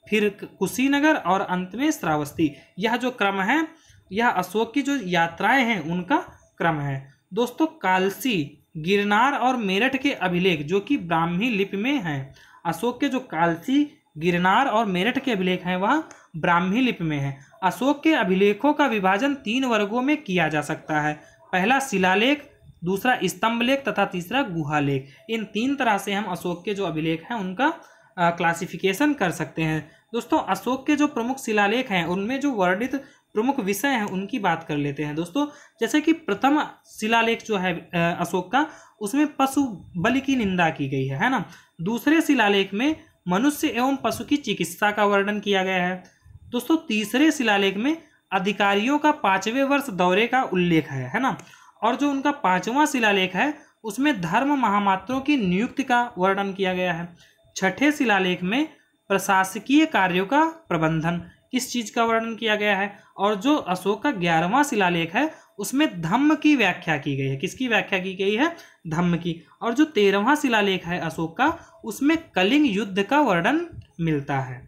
फिर कुशीनगर और अंत में श्रावस्ती। यह जो क्रम है यह अशोक की जो यात्राएं हैं उनका क्रम है। दोस्तों कालसी, गिरनार और मेरठ के अभिलेख जो कि ब्राह्मी लिपि में हैं। अशोक के जो कालसी, गिरनार और मेरठ के अभिलेख हैं वह ब्राह्मी लिपि में है। अशोक के अभिलेखों का विभाजन 3 वर्गों में किया जा सकता है। पहला शिलालेख, दूसरा स्तंभलेख तथा तीसरा गुहालेख। इन 3 तरह से हम अशोक के जो अभिलेख हैं उनका क्लासिफिकेशन कर सकते हैं। दोस्तों अशोक के जो प्रमुख शिलालेख हैं उनमें जो वर्णित प्रमुख विषय हैं उनकी बात कर लेते हैं दोस्तों। जैसे कि प्रथम शिलालेख जो है अशोक का, उसमें पशु बलि की निंदा की गई है ना। दूसरे शिलालेख में मनुष्य एवं पशु की चिकित्सा का वर्णन किया गया है दोस्तों। तीसरे शिलालेख में अधिकारियों का 5वें वर्ष दौरे का उल्लेख है ना। और जो उनका 5वां शिलालेख है उसमें धर्म महामात्रों की नियुक्ति का वर्णन किया गया है। छठे शिलालेख में प्रशासकीय कार्यों का प्रबंधन, इस चीज का वर्णन किया गया है। और जो अशोक का 11वां शिलालेख है उसमें धम्म की व्याख्या की गई है। किसकी व्याख्या की गई है? धम्म की। और जो 13वां शिलालेख है अशोक का, उसमें कलिंग युद्ध का वर्णन मिलता है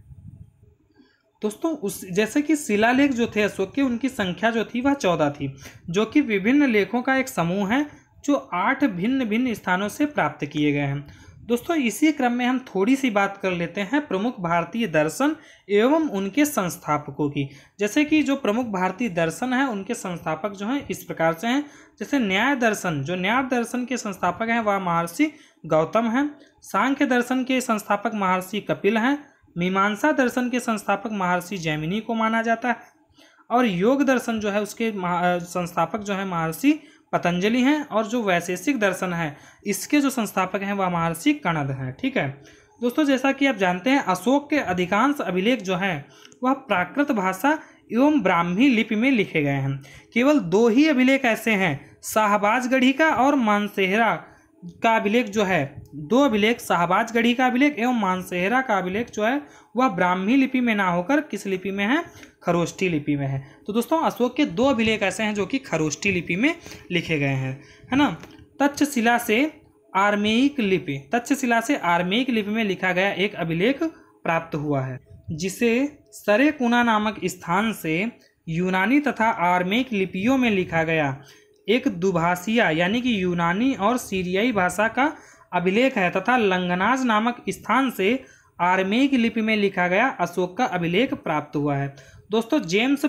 दोस्तों। उस जैसे कि शिलालेख जो थे अशोक के, उनकी संख्या जो थी वह 14 थी, जो कि विभिन्न लेखों का एक समूह है जो 8 भिन्न भिन्न स्थानों से प्राप्त किए गए हैं दोस्तों। इसी क्रम में हम थोड़ी सी बात कर लेते हैं प्रमुख भारतीय दर्शन एवं उनके संस्थापकों की। जैसे कि जो प्रमुख भारतीय दर्शन है उनके संस्थापक जो हैं इस प्रकार से हैं। जैसे न्याय दर्शन, जो न्याय दर्शन के संस्थापक हैं वह महर्षि गौतम हैं। सांख्य दर्शन के संस्थापक महर्षि कपिल हैं। मीमांसा दर्शन के संस्थापक महर्षि जैमिनी को माना जाता है। और योग दर्शन जो है उसके संस्थापक जो है महर्षि पतंजलि हैं। और जो वैशेषिक दर्शन है इसके जो संस्थापक हैं वह महर्षि कणद हैं। ठीक है दोस्तों, जैसा कि आप जानते हैं अशोक के अधिकांश अभिलेख जो हैं वह प्राकृत भाषा एवं ब्राह्मी लिपि में लिखे गए हैं। केवल 2 ही अभिलेख ऐसे हैं, शाहबाजगढ़ी का और मानसेहरा का अभिलेख जो है, 2 अभिलेख, शाहबाजगढ़ी का अभिलेख एवं मानसेहरा का अभिलेख जो है वह ब्राह्मी लिपि में ना होकर किस लिपि में है? खरोष्ठी लिपि में है। तो दोस्तों अशोक के 2 अभिलेख ऐसे हैं जो कि खरोष्ठी लिपि में लिखे गए हैं, है ना। तक्षशिला से आर्मेयिक लिपि, तक्षशिला से आर्मेयिक लिपि में लिखा गया एक अभिलेख प्राप्त हुआ है, जिसे सरेकुना नामक स्थान से यूनानी तथा आर्मेयिक लिपियों में लिखा गया एक दुभाषिया यानी कि यूनानी और सीरियाई भाषा का अभिलेख है, तथा लंगनाज नामक स्थान से आर्मेयिक लिपि में लिखा गया अशोक का अभिलेख प्राप्त हुआ है दोस्तों। जेम्स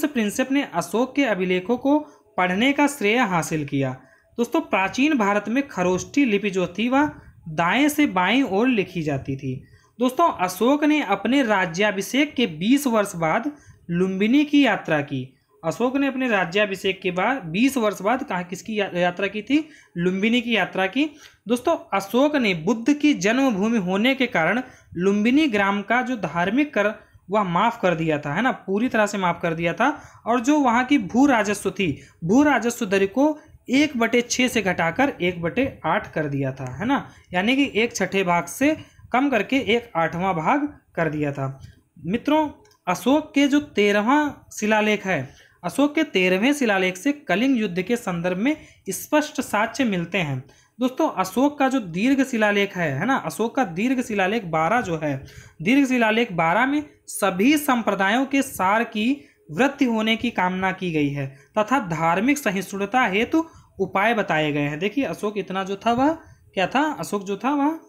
प्रिंसेप ने अशोक के अभिलेखों को पढ़ने का श्रेय हासिल किया दोस्तों। प्राचीन भारत में खरोष्ठी लिपि जो थी वह दाएं से बाईं ओर लिखी जाती थी दोस्तों। अशोक ने अपने राज्याभिषेक के 20 वर्ष बाद लुम्बिनी की यात्रा की। अशोक ने अपने राज्याभिषेक के बाद 20 वर्ष बाद कहाँ किसकी यात्रा की थी? लुम्बिनी की यात्रा की दोस्तों। अशोक ने बुद्ध की जन्मभूमि होने के कारण लुम्बिनी ग्राम का जो धार्मिक कर वह माफ़ कर दिया था, है ना, पूरी तरह से माफ़ कर दिया था। और जो वहाँ की भू राजस्व थी, भू राजस्व दर को 1/6 से घटाकर 1/8 कर दिया था, है ना, यानी कि 1/6 भाग से कम करके 1/8वां भाग कर दिया था। मित्रों अशोक के जो 13वां शिलालेख है, अशोक के 13वें शिलालेख से कलिंग युद्ध के संदर्भ में स्पष्ट साक्ष्य मिलते हैं दोस्तों। अशोक का जो दीर्घ शिलालेख है ना, अशोक का दीर्घ शिलालेख 12 जो है, दीर्घ शिलालेख 12 में सभी संप्रदायों के सार की वृद्धि होने की कामना की गई है तथा धार्मिक सहिष्णुता हेतु उपाय बताए गए हैं। देखिए अशोक इतना जो था वह क्या था? अशोक जो था वह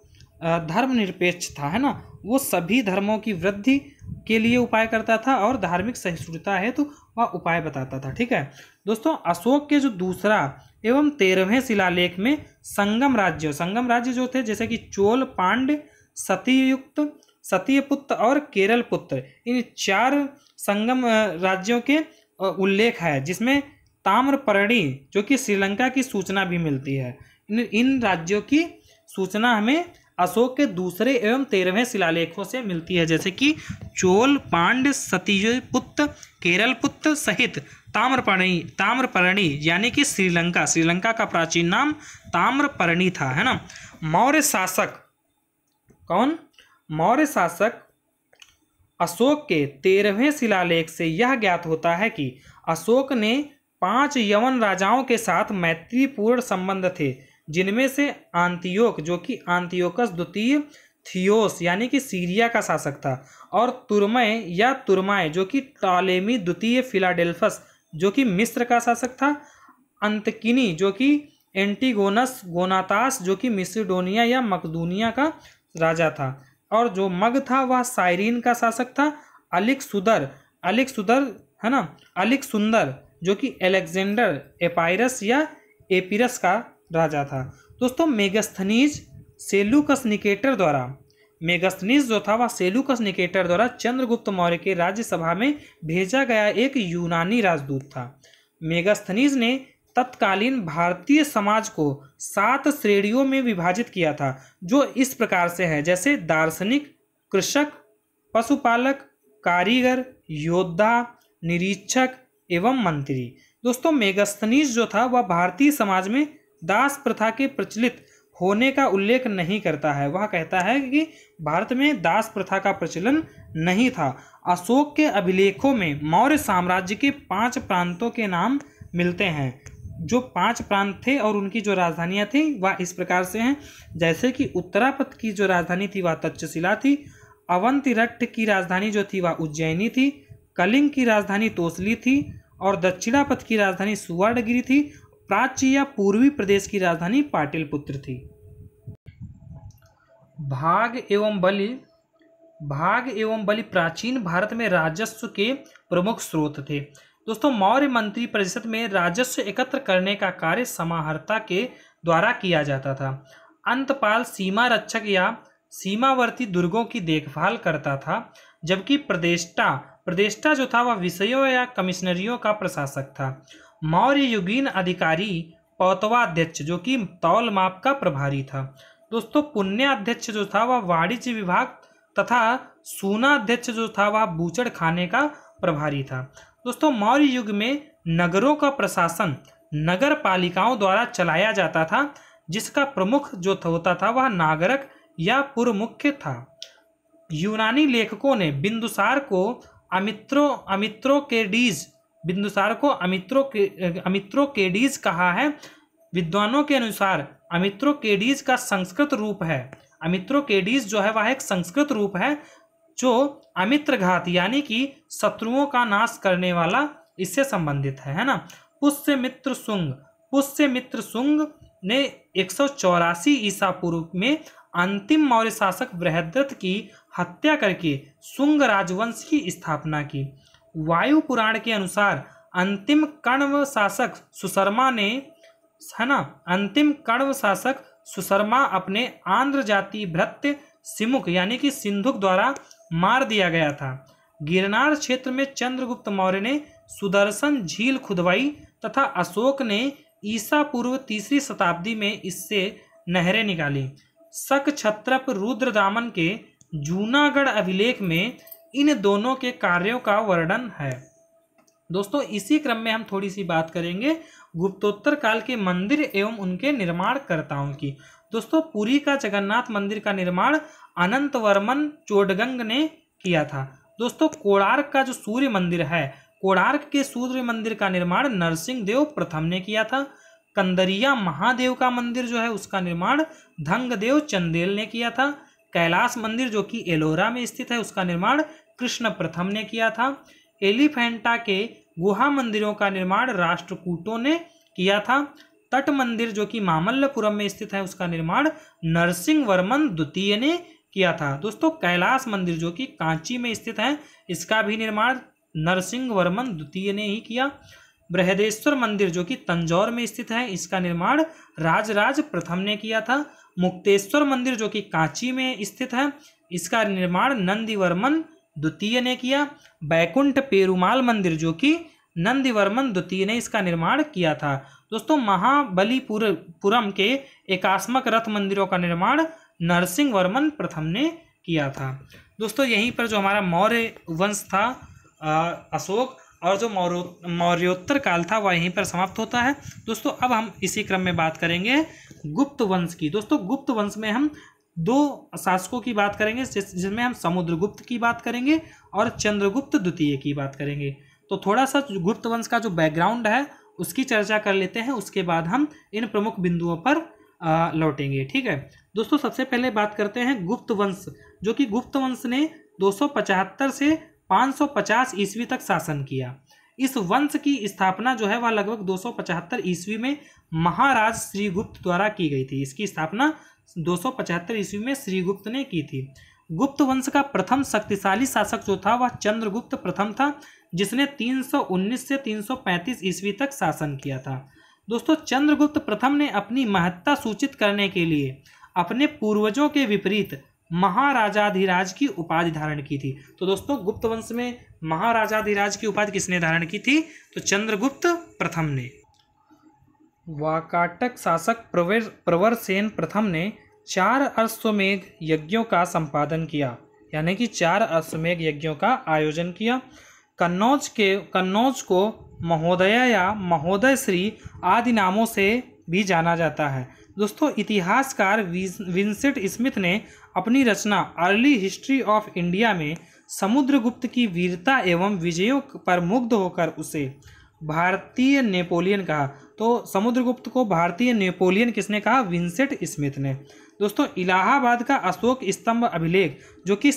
धर्मनिरपेक्ष था, है ना, वो सभी धर्मों की वृद्धि के लिए उपाय करता था और धार्मिक सहिष्णुता है तो वह उपाय बताता था। ठीक है दोस्तों, अशोक के जो दूसरा एवं 13वें शिलालेख में संगम राज्य जो थे, जैसे कि चोल, पांड्य, सतीयपुत्र और केरल पुत्र, इन 4 संगम राज्यों के उल्लेख है, जिसमें ताम्रपर्णी जो कि श्रीलंका की सूचना भी मिलती है। इन राज्यों की सूचना हमें अशोक के दूसरे एवं 13वें शिलालेखों से मिलती है, जैसे कि चोल, पांड्य, सतीयपुत्र, केरल पुत्र सहित ताम्रपर्णी यानी कि श्रीलंका का प्राचीन नाम ताम्रपर्णी था, है ना। मौर्य शासक कौन? मौर्य शासक अशोक के 13वें शिलालेख से यह ज्ञात होता है कि अशोक ने 5 यवन राजाओं के साथ मैत्रीपूर्ण संबंध थे, जिनमें से आंतियोक जो कि आंतियोकस द्वितीय थियोस यानी कि सीरिया का शासक था, और तुर्मय या तुर्माय जो कि टॉलेमी द्वितीय फिलाडेल्फस जो कि मिस्र का शासक था, अंतकिनी जो कि एंटीगोनस गोनातास जो कि मिसिडोनिया या मकदूनिया का राजा था, और जो मग था वह साइरीन का शासक था। अलिक सुंदर है ना, अलिक सुंदर जो कि एलेक्जेंडर एपाइरस या एपिरस का राजा था। दोस्तों मेगस्थनीज सेलुकस निकेटर द्वारा मेगास्थनीज जो था वह सेल्यूकस निकेटर द्वारा चंद्रगुप्त मौर्य के राज्यसभा में भेजा गया एक यूनानी राजदूत था। मेगास्थनीज ने तत्कालीन भारतीय समाज को 7 श्रेणियों में विभाजित किया था, जो इस प्रकार से है, जैसे दार्शनिक, कृषक, पशुपालक, कारीगर, योद्धा, निरीक्षक एवं मंत्री। दोस्तों मेगास्थनीज जो था वह भारतीय समाज में दास प्रथा के प्रचलित होने का उल्लेख नहीं करता है। वह कहता है कि भारत में दास प्रथा का प्रचलन नहीं था। अशोक के अभिलेखों में मौर्य साम्राज्य के 5 प्रांतों के नाम मिलते हैं। जो 5 प्रांत थे और उनकी जो राजधानियां थी वह इस प्रकार से हैं, जैसे कि उत्तरापथ की जो राजधानी थी वह तक्षशिला थी, अवंतिरट्ट की राजधानी जो थी वह उज्जैनी थी, कलिंग की राजधानी तोसली थी और दक्षिणापथ की राजधानी सुवर्णगिरी थी। प्राच्य या पूर्वी प्रदेश की राजधानी पाटलिपुत्र थी। भाग एवं बलि प्राचीन भारत में राजस्व के प्रमुख स्रोत थे। दोस्तों मौर्य मंत्री परिषद में राजस्व एकत्र करने का कार्य समाहर्ता के द्वारा किया जाता था। अंतपाल सीमा रक्षक या सीमावर्ती दुर्गों की देखभाल करता था, जबकि प्रदेष्टा जो था वह विषयों या कमिश्नरियों का प्रशासक था। मौर्य युगीन अधिकारी पौतवाध्यक्ष जो कि तौल माप का प्रभारी था। दोस्तों पुण्याध्यक्ष जो था वह वाणिज्य विभाग तथा सूनाध्यक्ष जो था वह बूचड़ खाने का प्रभारी था। दोस्तों मौर्य युग में नगरों का प्रशासन नगर पालिकाओं द्वारा चलाया जाता था, जिसका प्रमुख जो होता था वह नागरक या पुरमुख्य था। यूनानी लेखकों ने बिंदुसार को अमित्रोकेडीज कहा है। विद्वानों के अनुसार अमित्रोकेडीज का संस्कृत रूप है। अमित्रोकेडीज जो है वह एक संस्कृत रूप है जो अमित्रघात यानी कि शत्रुओं का नाश करने वाला इससे संबंधित है ना। पुष्यमित्र शुंग ने 184 ईसा पूर्व में अंतिम मौर्य शासक बृहद्रथ की हत्या करके शुंग राजवंश की स्थापना की। वायु पुराण के अनुसार अंतिम कण्व शासक सुशर्मा अपने आंध्र जाति भृत्य सिमुक यानी कि सिंधुक द्वारा मार दिया गया था। गिरनार क्षेत्र में चंद्रगुप्त मौर्य ने सुदर्शन झील खुदवाई तथा अशोक ने ईसा पूर्व 3री शताब्दी में इससे नहरें निकाली। शक छत्रप रुद्रदामन के जूनागढ़ अभिलेख में इन दोनों के कार्यों का वर्णन है। दोस्तों इसी क्रम में हम थोड़ी सी बात करेंगे गुप्तोत्तर काल के मंदिर एवं उनके निर्माणकर्ताओं की। दोस्तों पुरी का जगन्नाथ मंदिर का निर्माण अनंत वर्मन चोडगंग ने किया था। दोस्तों कोणार्क का जो सूर्य मंदिर है, कोणार्क के सूर्य मंदिर का निर्माण नरसिंह देव प्रथम ने किया था। कंदरिया महादेव का मंदिर जो है उसका निर्माण धंगदेव चंदेल ने किया था। कैलाश मंदिर जो कि एलोरा में स्थित है उसका निर्माण कृष्ण प्रथम ने किया था। एलिफेंटा के गुहा मंदिरों का निर्माण राष्ट्रकूटों ने किया था। तट मंदिर जो कि मामल्लपुरम में स्थित है उसका निर्माण नरसिंह वर्मन द्वितीय ने किया था। दोस्तों कैलाश मंदिर जो कि कांची में स्थित है इसका भी निर्माण नरसिंह वर्मन द्वितीय ने ही किया। बृहदेश्वर मंदिर जो कि तंजौर में स्थित है इसका निर्माण राजराज प्रथम ने किया था। मुक्तेश्वर मंदिर जो कि कांची में स्थित है इसका निर्माण नंदीवर्मन द्वितीय ने किया। बैकुंठ पेरुमाल मंदिर जो कि नंदीवर्मन द्वितीय ने इसका निर्माण किया था। दोस्तों महाबलीपुरम के एकास्मक रथ मंदिरों का निर्माण नरसिंह वर्मन प्रथम ने किया था। दोस्तों यहीं पर जो हमारा मौर्य वंश था अशोक और जो मौर्योत्तर काल था वह यहीं पर समाप्त होता है। दोस्तों अब हम इसी क्रम में बात करेंगे गुप्त वंश की। दोस्तों गुप्त वंश में हम 2 शासकों की बात करेंगे जिसमें हम समुद्रगुप्त की बात करेंगे और चंद्रगुप्त द्वितीय की बात करेंगे। तो थोड़ा सा गुप्त वंश का जो बैकग्राउंड है उसकी चर्चा कर लेते हैं, उसके बाद हम इन प्रमुख बिंदुओं पर लौटेंगे। ठीक है दोस्तों, सबसे पहले बात करते हैं गुप्त वंश, जो कि गुप्त वंश ने 275 से 550 ईस्वी तक शासन किया। इस वंश की स्थापना जो है वह लगभग 275 ईस्वी में महाराज श्रीगुप्त द्वारा की गई थी। इसकी स्थापना 275 ईस्वी में श्रीगुप्त ने की थी। गुप्त वंश का प्रथम शक्तिशाली शासक जो था वह चंद्रगुप्त प्रथम था, जिसने 319 से 335 ईस्वी तक शासन किया था। दोस्तों चंद्रगुप्त प्रथम ने अपनी महत्ता सूचित करने के लिए अपने पूर्वजों के विपरीत महाराजाधिराज की उपाधि धारण की थी। तो दोस्तों गुप्त वंश में महाराजाधिराज की उपाधि किसने धारण की थी? तो चंद्रगुप्त प्रथम ने। वाकाटक शासक प्रवरसेन प्रथम ने 4 अश्वमेध यज्ञों का संपादन किया, यानी कि 4 अश्वमेध यज्ञों का आयोजन किया। कन्नौज को महोदया या महोदय श्री आदि नामों से भी जाना जाता है। दोस्तों इतिहासकार विंसेंट स्मिथ ने अपनी रचना अर्ली हिस्ट्री ऑफ इंडिया में समुद्रगुप्त की वीरता एवं विजयों पर मुग्ध होकर उसे भारतीय नेपोलियन कहा। तो समुद्रगुप्त को भारतीय नेपोलियन किसने कहा? विंसेंट स्मिथ ने। दोस्तों इलाहाबाद का अशोक स्तंभ अभिलेख जो कि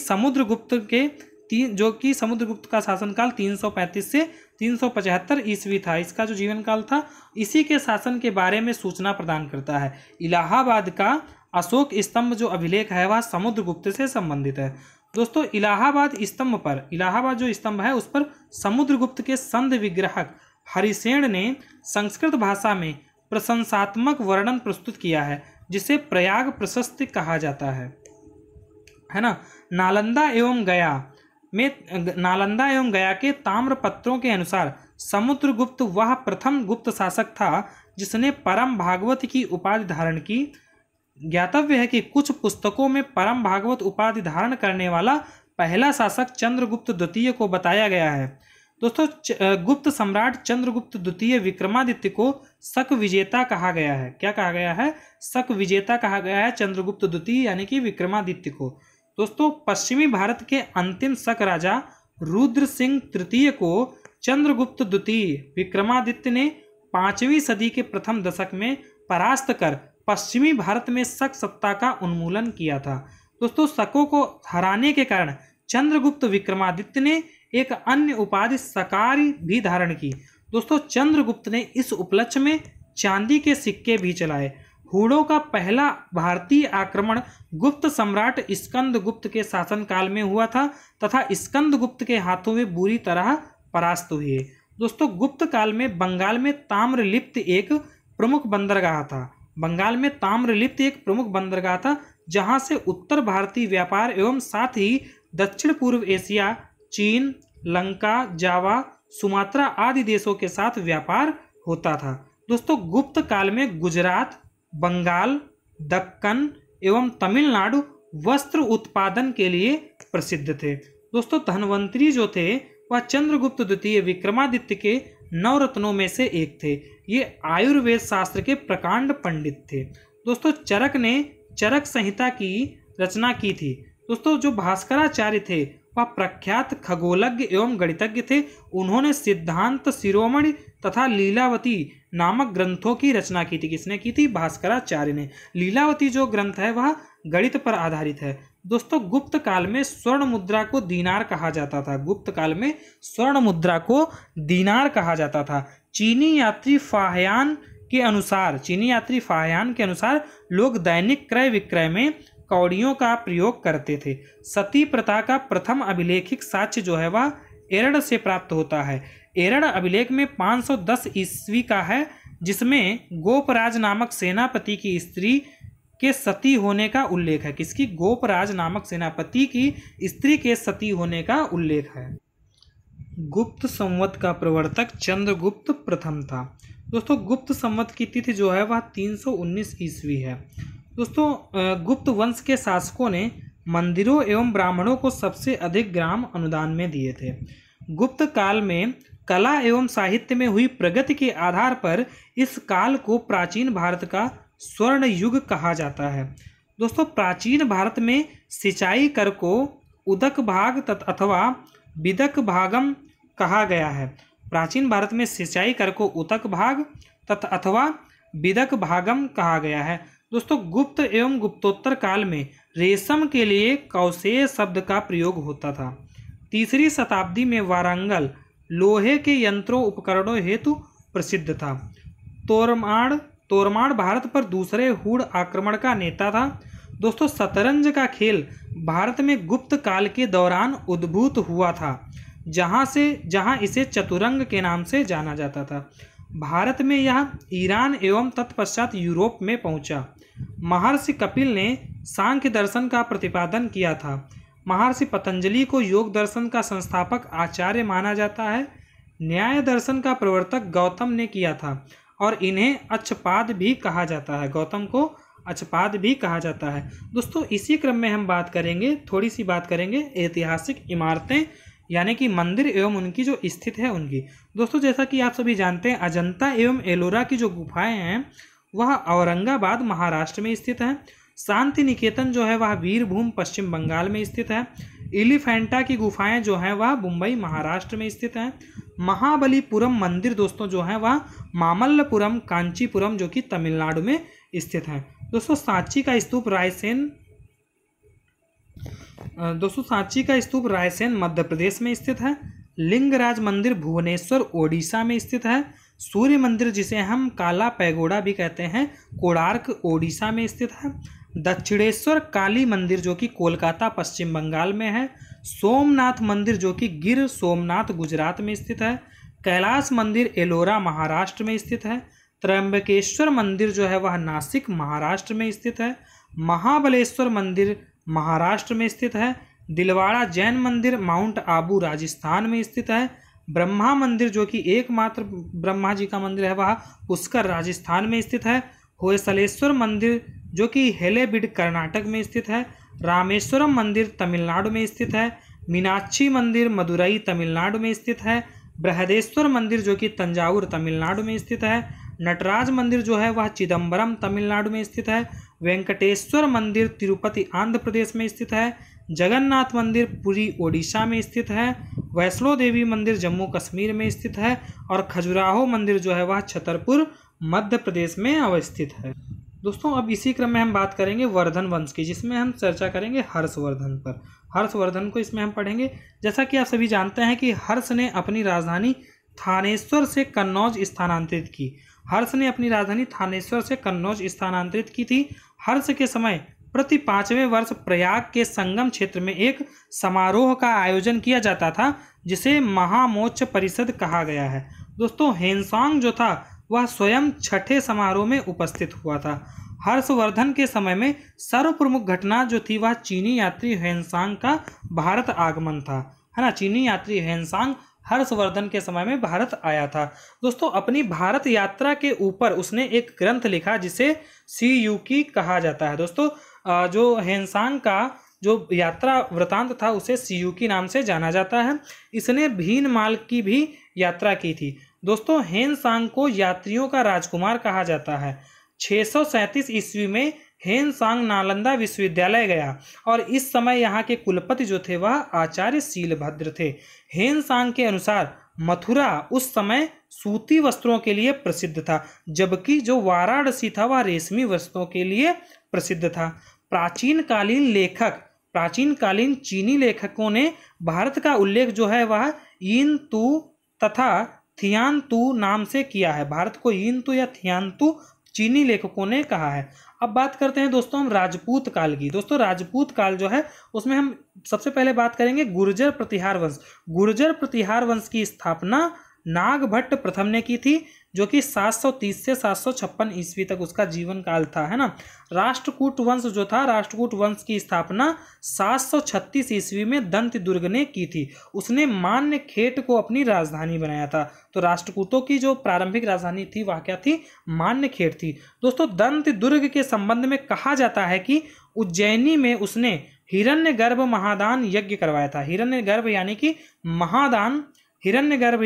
समुद्रगुप्त का शासनकाल 335 से 375 ईस्वी था, इसका जो जीवन काल था इसी के शासन के बारे में सूचना प्रदान करता है। इलाहाबाद का अशोक स्तंभ जो अभिलेख है वह समुद्रगुप्त से संबंधित है। दोस्तों इलाहाबाद जो स्तंभ है उस पर समुद्रगुप्त के संध विग्रहक हरिसेन ने संस्कृत भाषा में प्रशंसात्मक वर्णन प्रस्तुत किया है, जिसे प्रयाग प्रशस्ति कहा जाता है ना। नालंदा एवं गया के ताम्रपत्रों के अनुसार समुद्रगुप्त वह प्रथम गुप्त शासक था जिसने परम भागवत की उपाधि धारण की। ज्ञातव्य है कि कुछ पुस्तकों में परम भागवत उपाधि धारण करने वाला पहला शासक चंद्रगुप्त द्वितीय को बताया गया है। दोस्तों गुप्त सम्राट चंद्रगुप्त द्वितीय विक्रमादित्य को शक विजेता कहा गया है। क्या कहा गया है? शक विजेता कहा गया है चंद्रगुप्त द्वितीय यानी कि विक्रमादित्य को। दोस्तों पश्चिमी भारत के अंतिम शक राजा रुद्र सिंह तृतीय को चंद्रगुप्त द्वितीय विक्रमादित्य ने 5वीं सदी के प्रथम दशक में परास्त कर पश्चिमी भारत में शक सत्ता का उन्मूलन किया था। दोस्तों शकों को हराने के कारण चंद्रगुप्त विक्रमादित्य ने एक अन्य उपाधि सकारी भी धारण की। दोस्तों चंद्रगुप्त ने इस उपलक्ष्य में चांदी के सिक्के भी चलाए। हूणों का पहला भारतीय आक्रमण गुप्त सम्राट स्कंदगुप्त के शासनकाल में हुआ था तथा स्कंदगुप्त के हाथों में बुरी तरह परास्त हुए। दोस्तों गुप्त काल में बंगाल में ताम्रलिप्त एक प्रमुख बंदरगाह था जहां से उत्तर भारतीय व्यापार एवं साथ ही दक्षिण पूर्व एशिया, चीन, लंका, जावा, सुमात्रा आदि देशों के साथ व्यापार होता था। दोस्तों गुप्त काल में गुजरात, बंगाल, दक्कन एवं तमिलनाडु वस्त्र उत्पादन के लिए प्रसिद्ध थे। दोस्तों धनवंतरी जो थे वह चंद्रगुप्त द्वितीय विक्रमादित्य के 9 रत्नों में से एक थे। ये आयुर्वेद शास्त्र के प्रकांड पंडित थे। दोस्तों चरक ने चरक संहिता की रचना की थी। दोस्तों जो भास्कराचार्य थे वह प्रख्यात खगोलज्ञ एवं गणितज्ञ थे। उन्होंने सिद्धांत शिरोमणि तथा लीलावती नामक ग्रंथों की रचना की थी। किसने की थी? भास्कराचार्य ने। लीलावती जो ग्रंथ है वह गणित पर आधारित है। दोस्तों गुप्त काल में स्वर्ण मुद्रा को दीनार कहा जाता था। चीनी यात्री फाहयान के अनुसार लोग दैनिक क्रय विक्रय में कौड़ियों का प्रयोग करते थे। सती प्रथा का प्रथम अभिलेखिक साक्ष्य जो है वह एरड़ से प्राप्त होता है। एरड़ अभिलेख में 510 ईस्वी का है, जिसमें गोपराज नामक सेनापति की स्त्री के सती होने का उल्लेख है। किसकी? गोपराज नामक सेनापति की स्त्री के सती होने का उल्लेख है। गुप्त संवत का प्रवर्तक चंद्रगुप्त प्रथम था। दोस्तों गुप्त संवत की तिथि जो है वह 319 ईस्वी है। दोस्तों गुप्त वंश के शासकों ने मंदिरों एवं ब्राह्मणों को सबसे अधिक ग्राम अनुदान में दिए थे। गुप्त काल में कला एवं साहित्य में हुई प्रगति के आधार पर इस काल को प्राचीन भारत का स्वर्ण युग कहा जाता है। दोस्तों प्राचीन भारत में सिंचाई कर को उदक भाग अथवा विदक भागम कहा गया है। प्राचीन भारत में सिंचाई कर को उदक भाग अथवा विदक भागम कहा गया है। दोस्तों गुप्त एवं गुप्तोत्तर काल में रेशम के लिए कौशेय शब्द का प्रयोग होता था। 3री शताब्दी में वारंगल लोहे के यंत्रों उपकरणों हेतु प्रसिद्ध था। तोरमाड़ भारत पर दूसरे हूण आक्रमण का नेता था। दोस्तों शतरंज का खेल भारत में गुप्त काल के दौरान उद्भूत हुआ था, जहां इसे चतुरंग के नाम से जाना जाता था। भारत में यह ईरान एवं तत्पश्चात यूरोप में पहुंचा। महर्षि कपिल ने सांख्य दर्शन का प्रतिपादन किया था। महर्षि पतंजलि को योग दर्शन का संस्थापक आचार्य माना जाता है। न्याय दर्शन का प्रवर्तक गौतम ने किया था और इन्हें अक्षपाद भी कहा जाता है। गौतम को अक्षपाद भी कहा जाता है। दोस्तों इसी क्रम में हम बात करेंगे, थोड़ी सी बात करेंगे ऐतिहासिक इमारतें यानी कि मंदिर एवं उनकी जो स्थित है उनकी। दोस्तों जैसा कि आप सभी जानते हैं, अजंता एवं एलोरा की जो गुफाएं हैं वह औरंगाबाद महाराष्ट्र में स्थित है। शांति निकेतन जो है वह वीरभूम पश्चिम बंगाल में स्थित है। एलिफेंटा की गुफाएं जो हैं वह मुंबई महाराष्ट्र में स्थित हैं। महाबलीपुरम मंदिर दोस्तों जो है वह मामल्लपुरम कांचीपुरम जो कि तमिलनाडु में स्थित है। दोस्तों सांची का स्तूप रायसेन मध्य प्रदेश में स्थित है। लिंगराज मंदिर भुवनेश्वर ओडिशा में स्थित है। सूर्य मंदिर जिसे हम काला पैगोडा भी कहते हैं कोणार्क ओडिशा में स्थित है। दक्षिणेश्वर काली मंदिर जो कि कोलकाता पश्चिम बंगाल में है। सोमनाथ मंदिर जो कि गिर सोमनाथ गुजरात में स्थित है। कैलाश मंदिर एलोरा महाराष्ट्र में स्थित है। त्र्यंबकेश्वर मंदिर जो है वह नासिक महाराष्ट्र में स्थित है। महाबलेश्वर मंदिर महाराष्ट्र में स्थित है। दिलवाड़ा जैन मंदिर माउंट आबू राजस्थान में स्थित है। ब्रह्मा मंदिर जो कि एकमात्र ब्रह्मा जी का मंदिर है वह पुष्कर राजस्थान में स्थित है। होयसलेश्वर मंदिर जो कि हेलेबिड कर्नाटक में स्थित है। रामेश्वरम मंदिर तमिलनाडु में स्थित है। मीनाक्षी मंदिर मदुरई तमिलनाडु में स्थित है। बृहदेश्वर मंदिर जो कि तंजावुर तमिलनाडु में स्थित है। नटराज मंदिर जो है वह चिदम्बरम तमिलनाडु में स्थित है। वेंकटेश्वर मंदिर तिरुपति आंध्र प्रदेश में स्थित है। जगन्नाथ मंदिर पुरी ओडिशा में स्थित है। वैष्णो देवी मंदिर जम्मू कश्मीर में स्थित है। और खजुराहो मंदिर जो है वह छतरपुर मध्य प्रदेश में अवस्थित है। दोस्तों अब इसी क्रम में हम बात करेंगे वर्धन वंश की, जिसमें हम चर्चा करेंगे हर्षवर्धन पर। हर्षवर्धन को इसमें हम पढ़ेंगे। जैसा कि आप सभी जानते हैं कि हर्ष ने अपनी राजधानी थानेश्वर से कन्नौज स्थानांतरित की। हर्ष ने अपनी राजधानी थानेश्वर से कन्नौज स्थानांतरित की थी। हर्ष के समय प्रति 5वें वर्ष प्रयाग के संगम क्षेत्र में एक समारोह का आयोजन किया जाता था जिसे महामोक्ष परिषद कहा गया है। दोस्तों हेनसांग जो था वह स्वयं छठे समारोह में उपस्थित हुआ था। हर्षवर्धन के समय में सर्वप्रमुख घटना जो थी वह चीनी यात्री हेनसांग का भारत आगमन था, है ना। चीनी यात्री हेनसांग हर्षवर्धन के समय में भारत आया था। दोस्तों अपनी भारत यात्रा के ऊपर उसने एक ग्रंथ लिखा जिसे सीयूकी कहा जाता है। दोस्तों जो हेनसांग का जो यात्रा वृतांत था उसे सीयूकी नाम से जाना जाता है। इसने भीनमाल की भी यात्रा की थी। दोस्तों हेनसांग को यात्रियों का राजकुमार कहा जाता है। 637 ईस्वी में हेनसांग नालंदा विश्वविद्यालय गया और इस समय यहाँ के कुलपति जो थे वह आचार्य शीलभद्र थे। हेनसांग के अनुसार मथुरा उस समय सूती वस्त्रों के लिए प्रसिद्ध था, जबकि जो वाराणसी था वह रेशमी वस्त्रों के लिए प्रसिद्ध था। प्राचीन कालीन चीनी लेखकों ने भारत का उल्लेख जो है वह यीन तू तथा थियान तू नाम से किया है। भारत को यीन तू या थियान तू चीनी लेखकों ने कहा है। अब बात करते हैं दोस्तों हम राजपूत काल की। दोस्तों राजपूत काल जो है उसमें हम सबसे पहले बात करेंगे गुर्जर प्रतिहार वंश। गुर्जर प्रतिहार वंश की स्थापना नागभट्ट प्रथम ने की थी, जो कि 730 से 756 ईस्वी तक उसका जीवन काल था, है ना। राष्ट्रकूट वंश जो था, राष्ट्रकूट वंश की स्थापना 736 ईस्वी में दंत दुर्ग ने की थी। उसने मान्य खेट को अपनी राजधानी बनाया था। तो राष्ट्रकूटों की जो प्रारंभिक राजधानी थी वह क्या थी? मान्य खेट थी। दोस्तों दंत दुर्ग के संबंध में कहा जाता है कि उज्जैनी में उसने हिरण्यगर्भ महादान यज्ञ करवाया था। हिरण्यगर्भ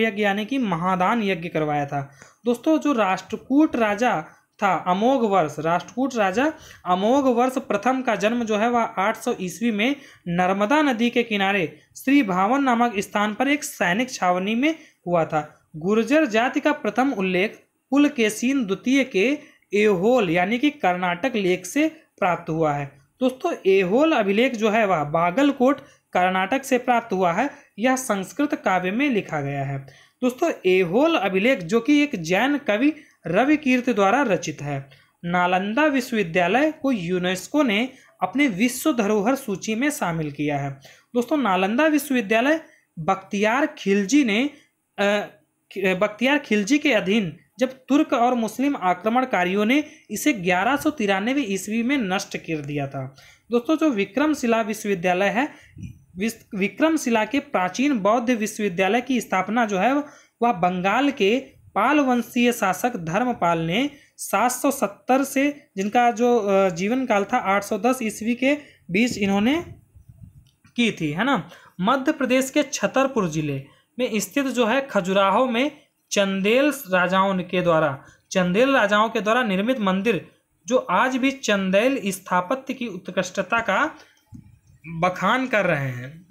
यानी कि महादान यज्ञ करवाया था। दोस्तों जो राष्ट्रकूट राजा था राष्ट्रकूट राजा अमोघ वर्ष प्रथम का जन्म जो है वह 800 ईस्वी में नर्मदा नदी के किनारे श्री भावन नामक स्थान पर एक सैनिक छावनी में हुआ था। गुर्जर जाति का प्रथम उल्लेख पुलकेशिन द्वितीय के ऐहोल यानी कि कर्नाटक लेख से प्राप्त हुआ है। दोस्तों ऐहोल अभिलेख जो है वह बागलकोट कर्नाटक से प्राप्त हुआ है। यह संस्कृत काव्य में लिखा गया है। दोस्तों ऐहोल अभिलेख जो कि एक जैन कवि रवि कीर्ति द्वारा रचित है। नालंदा विश्वविद्यालय को यूनेस्को ने अपने विश्व धरोहर सूची में शामिल किया है। दोस्तों नालंदा विश्वविद्यालय बख्तियार खिलजी के अधीन जब तुर्क और मुस्लिम आक्रमणकारियों ने इसे 1193 ईस्वी में नष्ट कर दिया था। दोस्तों जो विक्रमशिला विश्वविद्यालय है, विक्रमशिला के प्राचीन बौद्ध विश्वविद्यालय की स्थापना जो है वह बंगाल के पाल वंशीय शासक धर्मपाल ने 770 से, जिनका जो जीवन काल था 810 ईस्वी के बीच इन्होंने की थी, है ना। मध्य प्रदेश के छतरपुर जिले में स्थित जो है खजुराहो में चंदेल राजाओं के द्वारा निर्मित मंदिर जो आज भी चंदेल स्थापत्य की उत्कृष्टता का बखान कर रहे हैं।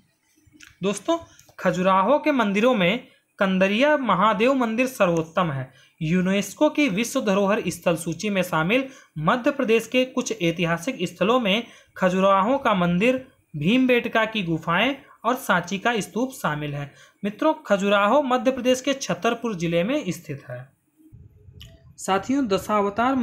दोस्तों खजुराहो के मंदिरों में कंदरिया महादेव मंदिर सर्वोत्तम है। यूनेस्को की विश्व धरोहर स्थल सूची में शामिल मध्य प्रदेश के कुछ ऐतिहासिक स्थलों में खजुराहो का मंदिर, भीमबेटका की गुफाएं और सांची का स्तूप शामिल है। मित्रों खजुराहो मध्य प्रदेश के छतरपुर जिले में स्थित है। साथियों दशावतार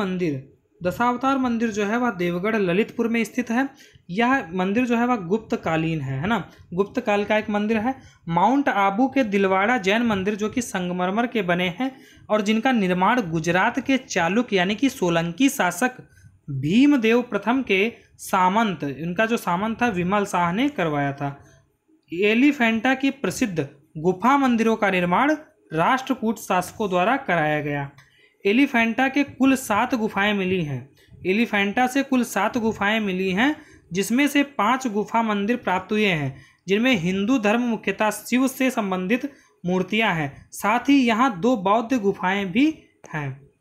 मंदिर जो है वह देवगढ़ ललितपुर में स्थित है। यह मंदिर जो है वह गुप्त कालीन है ना, गुप्त काल का एक मंदिर है। माउंट आबू के दिलवाड़ा जैन मंदिर जो कि संगमरमर के बने हैं और जिनका निर्माण गुजरात के चालुक्य यानी कि सोलंकी शासक भीमदेव प्रथम के सामंत, इनका जो सामंत था विमल शाह ने करवाया था। एलिफेंटा की प्रसिद्ध गुफा मंदिरों का निर्माण राष्ट्रकूट शासकों द्वारा कराया गया। एलिफेंटा के कुल 7 गुफाएं मिली हैं। एलिफेंटा से कुल 7 गुफाएं मिली हैं, जिसमें से 5 गुफा मंदिर प्राप्त हुए हैं, जिनमें हिंदू धर्म मुख्यतः शिव से संबंधित मूर्तियां हैं। साथ ही यहाँ 2 बौद्ध गुफाएं भी हैं।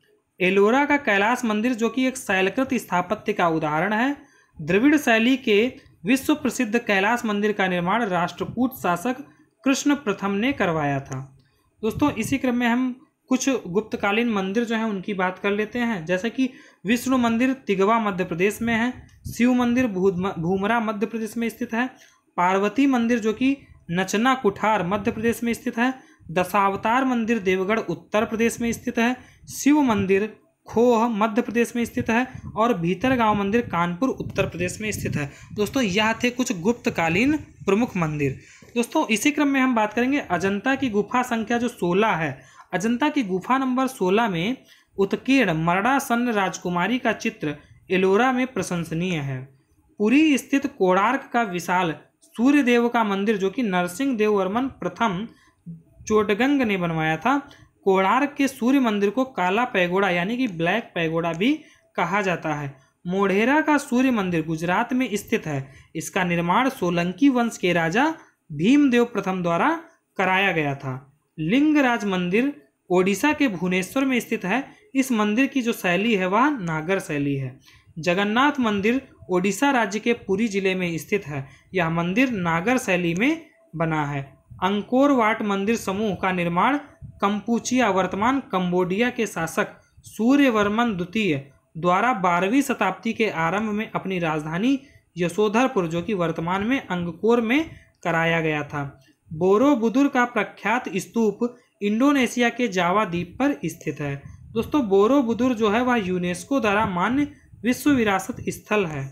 एलोरा का कैलाश मंदिर जो कि एक शैलकृत स्थापत्य का उदाहरण है। द्रविड़ शैली के विश्व प्रसिद्ध कैलाश मंदिर का निर्माण राष्ट्रकूट शासक कृष्ण प्रथम ने करवाया था। दोस्तों इसी क्रम में हम कुछ गुप्तकालीन मंदिर जो हैं उनकी बात कर लेते हैं, जैसे कि विष्णु मंदिर तिगवा मध्य प्रदेश में है। शिव मंदिर भूमरा मध्य प्रदेश में स्थित है। पार्वती मंदिर जो कि नचना कुठार मध्य प्रदेश में स्थित है। दशावतार मंदिर देवगढ़ उत्तर प्रदेश में स्थित है। शिव मंदिर खोह मध्य प्रदेश में स्थित है और भीतरगांव मंदिर कानपुर उत्तर प्रदेश में स्थित है। दोस्तों यह थे कुछ गुप्तकालीन प्रमुख मंदिर। दोस्तों इसी क्रम में हम बात करेंगे अजंता की गुफा संख्या जो 16 है। अजंता की गुफा नंबर 16 में उत्कीर्ण मरड़ासन राजकुमारी का चित्र एलोरा में प्रशंसनीय है। पुरी स्थित कोणार्क का विशाल सूर्य देव का मंदिर जो कि नरसिंह देव वर्मन प्रथम चोटगंग ने बनवाया था। कोणार्क के सूर्य मंदिर को काला पैगोडा यानी कि ब्लैक पैगोडा भी कहा जाता है। मोढेरा का सूर्य मंदिर गुजरात में स्थित है। इसका निर्माण सोलंकी वंश के राजा भीमदेव प्रथम द्वारा कराया गया था। लिंगराज मंदिर ओडिशा के भुवनेश्वर में स्थित है। इस मंदिर की जो शैली है वह नागर शैली है। जगन्नाथ मंदिर ओडिशा राज्य के पुरी जिले में स्थित है। यह मंदिर नागर शैली में बना है। अंकोर वाट मंदिर समूह का निर्माण कंपुचिया वर्तमान कंबोडिया के शासक सूर्यवर्मन द्वितीय द्वारा 12वीं शताब्दी के आरंभ में अपनी राजधानी यशोधरपुर जो कि वर्तमान में अंगकोर में कराया गया था। बोरोबुदुर का प्रख्यात स्तूप इंडोनेशिया के जावा द्वीप पर स्थित है। दोस्तों बोरोबुदुर जो है वह यूनेस्को द्वारा मान्य विश्व विरासत स्थल है।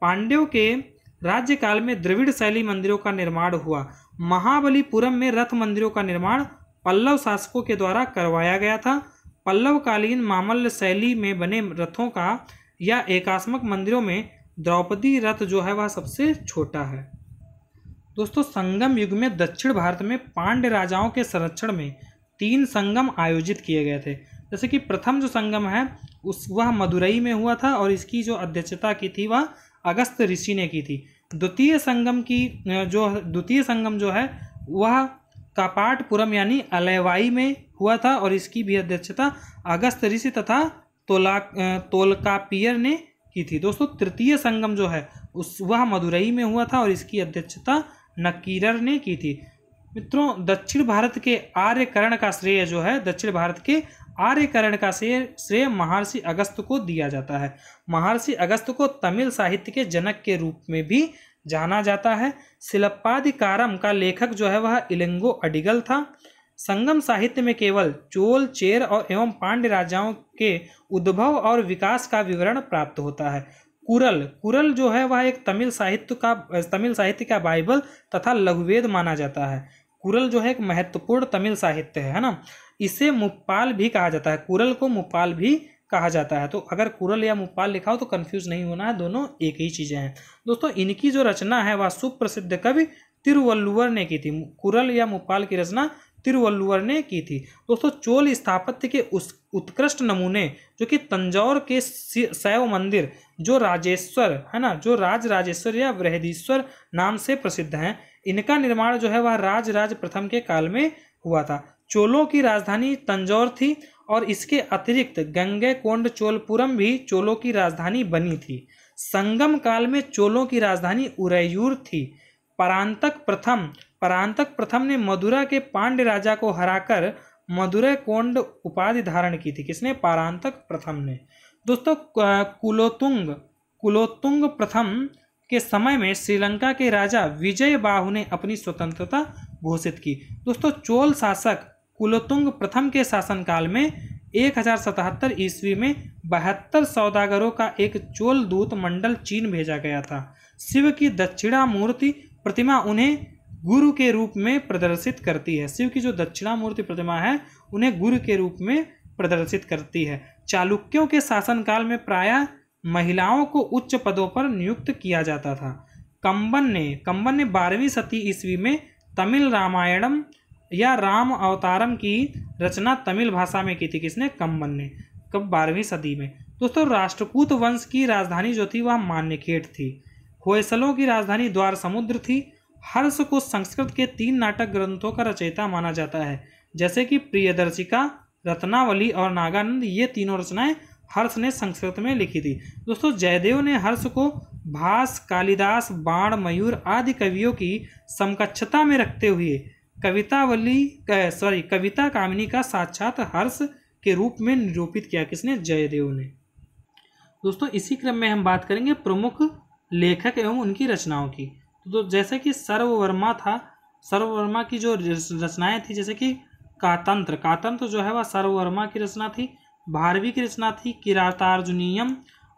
पांड्यों के राज्यकाल में द्रविड़ शैली मंदिरों का निर्माण हुआ। महाबलीपुरम में रथ मंदिरों का निर्माण पल्लव शासकों के द्वारा करवाया गया था। पल्लवकालीन मामल्य शैली में बने रथों का या एकात्मक मंदिरों में द्रौपदी रथ जो है वह सबसे छोटा है। दोस्तों संगम युग में दक्षिण भारत में पांड्य राजाओं के संरक्षण में 3 संगम आयोजित किए गए थे। जैसे कि प्रथम जो संगम है वह मदुरई में हुआ था और इसकी जो अध्यक्षता की थी वह अगस्त ऋषि ने की थी। द्वितीय संगम जो है वह कापाटपुरम यानी अलैवाई में हुआ था और इसकी भी अध्यक्षता अगस्त ऋषि तथा तोलकापियर ने की थी। दोस्तों तृतीय संगम जो है वह मदुरई में हुआ था और इसकी अध्यक्षता नकीरर ने की थी। मित्रों दक्षिण भारत के आर्यकरण का श्रेय जो है श्रेय महर्षि अगस्त को दिया जाता है। महर्षि अगस्त को तमिल साहित्य के जनक के रूप में भी जाना जाता है। शिल्पाधिकारम का लेखक जो है वह इलंगो अडिगल था। संगम साहित्य में केवल चोल चेर और एवं पांड्य राजाओं के उद्भव और विकास का विवरण प्राप्त होता है। कुरल जो है वह एक तमिल साहित्य का बाइबल तथा लघुवेद माना जाता है। कुरल जो है एक महत्वपूर्ण तमिल साहित्य है ना। इसे मुप्पाल भी कहा जाता है, कुरल को मुप्पाल भी कहा जाता है। तो अगर कुरल या मुप्पाल लिखा हो तो कंफ्यूज नहीं होना है, दोनों एक ही चीज़ें हैं। दोस्तों इनकी जो रचना है वह सुप्रसिद्ध कवि तिरुवल्लुवर ने की थी। कुरल या मुप्पाल की रचना तिरुवल्लुवर ने की थी। दोस्तों चोल स्थापत्य के उस उत्कृष्ट नमूने जो कि तंजौर के शैव मंदिर जो राजेश्वर है ना, जो राजेश्वर या बृहदीश्वर नाम से प्रसिद्ध हैं, इनका निर्माण जो है वह राज प्रथम के काल में हुआ था। चोलों की राजधानी तंजौर थी और इसके अतिरिक्त गंगैकोंड चोलपुरम भी चोलों की राजधानी बनी थी। संगम काल में चोलों की राजधानी उरैयूर थी। परांतक प्रथम ने मदुरा के पांड्य राजा को हराकर मदुरैकोंड उपाधि धारण की थी। किसने? परांतक प्रथम ने। दोस्तों कुलोत्तुंग प्रथम के समय में श्रीलंका के राजा विजय बाहु ने अपनी स्वतंत्रता घोषित की। दोस्तों चोल शासक कुलोत्तुंग प्रथम के शासनकाल में 1077 ईस्वी में 72 सौदागरों का एक चोल दूत मंडल चीन भेजा गया था। शिव की दक्षिणामूर्ति प्रतिमा उन्हें गुरु के रूप में प्रदर्शित करती है। शिव की जो दक्षिणामूर्ति प्रतिमा है उन्हें गुरु के रूप में प्रदर्शित करती है। चालुक्यों के शासनकाल में प्रायः महिलाओं को उच्च पदों पर नियुक्त किया जाता था। कंबन ने 12वीं शती ईस्वी में तमिल रामायणम या राम अवतारम की रचना तमिल भाषा में की थी। किसने? कंबन ने। कब? 12वीं सदी में। दोस्तों राष्ट्रकूट वंश की राजधानी जो थी वह मान्यखेड़ थी। होयसलों की राजधानी द्वार समुद्र थी। हर्ष को संस्कृत के 3 नाटक ग्रंथों का रचयिता माना जाता है, जैसे कि प्रियदर्शिका, रत्नावली और नागानंद। ये तीनों रचनाएं हर्ष ने संस्कृत में लिखी थी। दोस्तों जयदेव ने हर्ष को भास, कालिदास, बाण, मयूर आदि कवियों की समकक्षता में रखते हुए कविता कामिनी का साक्षात हर्ष के रूप में निरूपित किया। किसने? जयदेव ने। दोस्तों इसी क्रम में हम बात करेंगे प्रमुख लेखक एवं उनकी रचनाओं की। तो जैसे कि सर्ववर्मा था, सर्ववर्मा की जो रचनाएं थी, जैसे कि कातंत्र जो है वह सर्ववर्मा की रचना थी। भारवी की रचना थी किरातार्जुनीयम।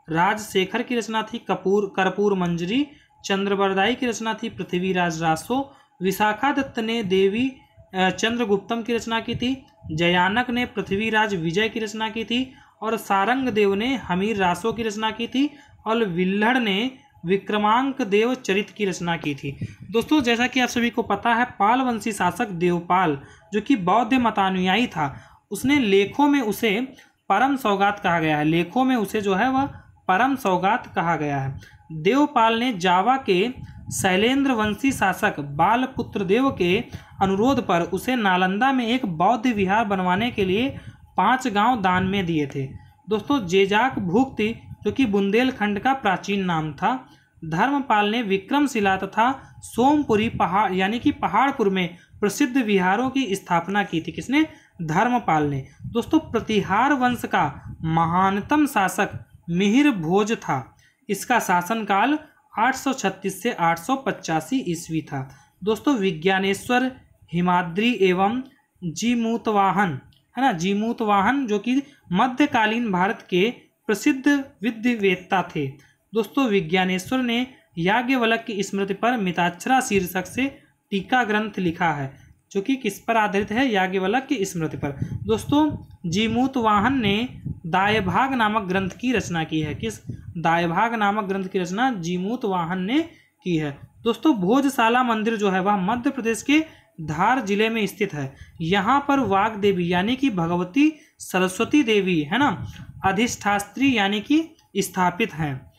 राजशेखर की रचना थी कर्पूर मंजरी। चंद्रबरदाई की रचना थी पृथ्वीराज रासो। विशाखा दत्त ने देवी चंद्रगुप्तम की रचना की थी। जयानक ने पृथ्वीराज विजय की रचना की थी और सारंग देव ने हमीर रासो की रचना की थी और विल्हड़ ने विक्रमांक देव चरित की रचना की थी। दोस्तों जैसा कि आप सभी को पता है, पाल वंशी शासक देवपाल जो कि बौद्ध मतानुयायी था, उसने लेखों में उसे परम सौगात कहा गया है। लेखों में उसे जो है वह परम सौगात कहा गया है। देवपाल ने जावा के शैलेंद्र वंशी शासक बालपुत्र देव के अनुरोध पर उसे नालंदा में एक बौद्ध विहार बनवाने के लिए 5 गांव दान में दिए थे। दोस्तों जेजाक भुक्ति जो कि बुंदेलखंड का प्राचीन नाम था। धर्मपाल ने विक्रमशिला तथा सोमपुरी पहाड़ यानी कि पहाड़पुर में प्रसिद्ध विहारों की स्थापना की थी। किसने? धर्मपाल ने। दोस्तों प्रतिहार वंश का महानतम शासक मिहिर भोज था। इसका शासनकाल 836 से 885 ईस्वी था। दोस्तों विज्ञानेश्वर, हिमाद्री एवं जीमूतवाहन है ना, जीमूतवाहन जो कि मध्यकालीन भारत के प्रसिद्ध विद्ववेत्ता थे। दोस्तों विज्ञानेश्वर ने याज्ञवल्क्य की स्मृति पर मिताक्षरा शीर्षक से टीका ग्रंथ लिखा है, जो कि किस पर आधारित है? याज्ञवल्क्य की स्मृति पर। दोस्तों जीमूतवाहन ने दायभाग नामक ग्रंथ की रचना की है। किस? दायभाग नामक ग्रंथ की रचना जीमूतवाहन ने की है। दोस्तों भोजशाला मंदिर जो है वह मध्य प्रदेश के धार जिले में स्थित है। यहाँ पर वाग देवी यानी कि भगवती सरस्वती देवी है ना, अधिष्ठात्री यानी कि स्थापित हैं,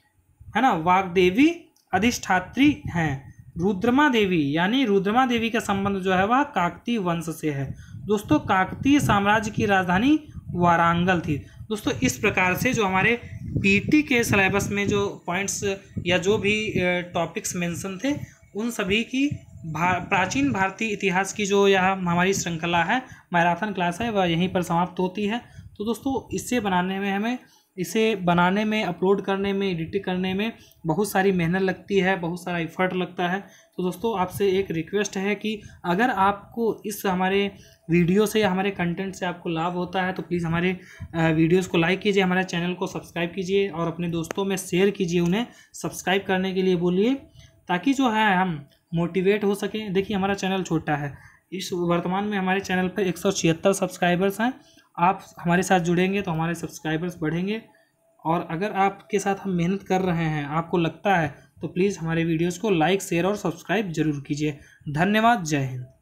है ना, वाग देवी अधिष्ठात्री हैं। रुद्रमा देवी यानी रुद्रमा देवी का संबंध जो है वह काकतीय वंश से है। दोस्तों काकतीय साम्राज्य की राजधानी वारांगल थी। दोस्तों इस प्रकार से जो हमारे पीटी के सिलेबस में जो पॉइंट्स या जो भी टॉपिक्स मेंशन थे उन सभी की प्राचीन भारतीय इतिहास की जो यह हमारी श्रृंखला है, मैराथन क्लास है, वह यहीं पर समाप्त होती है। तो दोस्तों इसे बनाने में अपलोड करने में, एडिट करने में बहुत सारी मेहनत लगती है, बहुत सारा एफर्ट लगता है। तो दोस्तों आपसे एक रिक्वेस्ट है कि अगर आपको इस हमारे वीडियो से या हमारे कंटेंट से आपको लाभ होता है तो प्लीज़ हमारे वीडियोस को लाइक कीजिए, हमारे चैनल को सब्सक्राइब कीजिए और अपने दोस्तों में शेयर कीजिए, उन्हें सब्सक्राइब करने के लिए बोलिए, ताकि जो है हम मोटिवेट हो सकें। देखिए हमारा चैनल छोटा है, इस वर्तमान में हमारे चैनल पर 176 सब्सक्राइबर्स हैं। आप हमारे साथ जुड़ेंगे तो हमारे सब्सक्राइबर्स बढ़ेंगे, और अगर आपके साथ हम मेहनत कर रहे हैं, आपको लगता है, तो प्लीज़ हमारे वीडियोज़ को लाइक, शेयर और सब्सक्राइब जरूर कीजिए। धन्यवाद। जय हिंद।